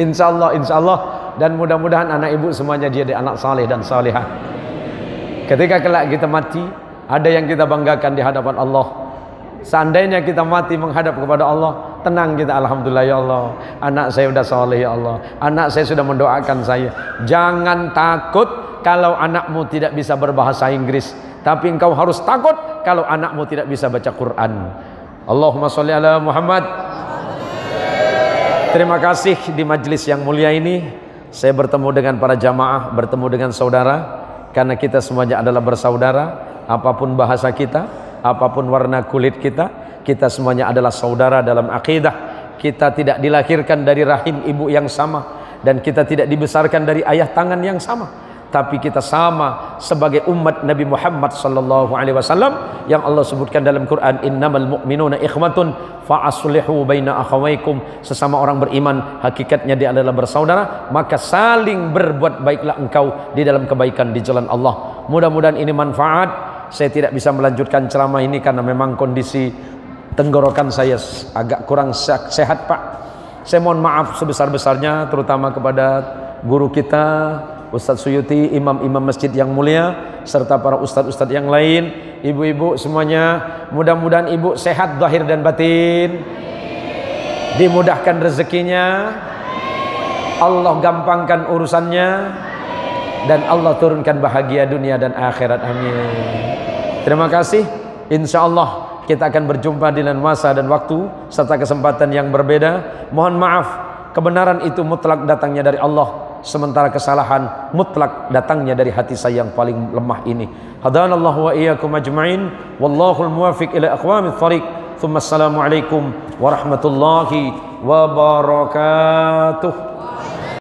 A: Insya Allah. Dan mudah-mudahan anak ibu semuanya dia di anak saleh dan salihah. Ketika kelak kita mati, ada yang kita banggakan di hadapan Allah. Seandainya kita mati menghadap kepada Allah, tenang kita, alhamdulillah ya Allah, anak saya sudah soleh ya Allah, anak saya sudah mendoakan saya. Jangan takut kalau anakmu tidak bisa berbahasa Inggris, tapi engkau harus takut kalau anakmu tidak bisa baca Quran. Allahumma sholli ala Muhammad. Terima kasih di majelis yang mulia ini saya bertemu dengan para jamaah, bertemu dengan saudara, karena kita semuanya adalah bersaudara. Apapun bahasa kita, apapun warna kulit kita, kita semuanya adalah saudara dalam akidah. Kita tidak dilahirkan dari rahim ibu yang sama, dan kita tidak dibesarkan dari ayah tangan yang sama, tapi kita sama sebagai umat Nabi Muhammad sallallahu alaihi wasallam yang Allah sebutkan dalam Quran, innamal mu'minuna ikhwatun fa aslihu baina akhawaykum. Sesama orang beriman hakikatnya dia adalah bersaudara, maka saling berbuat baiklah engkau di dalam kebaikan di jalan Allah. Mudah-mudahan ini manfaat. Saya tidak bisa melanjutkan ceramah ini karena memang kondisi tenggorokan saya agak kurang sehat, Pak. Saya mohon maaf sebesar-besarnya, terutama kepada guru kita Ustadz Suyuti, imam-imam masjid yang mulia, serta para ustadz-ustadz yang lain, ibu-ibu semuanya. Mudah-mudahan ibu sehat zahir dan batin, dimudahkan rezekinya, Allah gampangkan urusannya, dan Allah turunkan bahagia dunia dan akhirat. Amin. Terima kasih. Insya Allah kita akan berjumpa di lain masa dan waktu serta kesempatan yang berbeda. Mohon maaf, kebenaran itu mutlak datangnya dari Allah, sementara kesalahan mutlak datangnya dari hati saya yang paling lemah ini. Hadanallahu wa iyyakum ajma'in, wallahul muwafiq ila aqwamit thariq. Tsumma assalamu alaikum warahmatullahi wabarakatuh.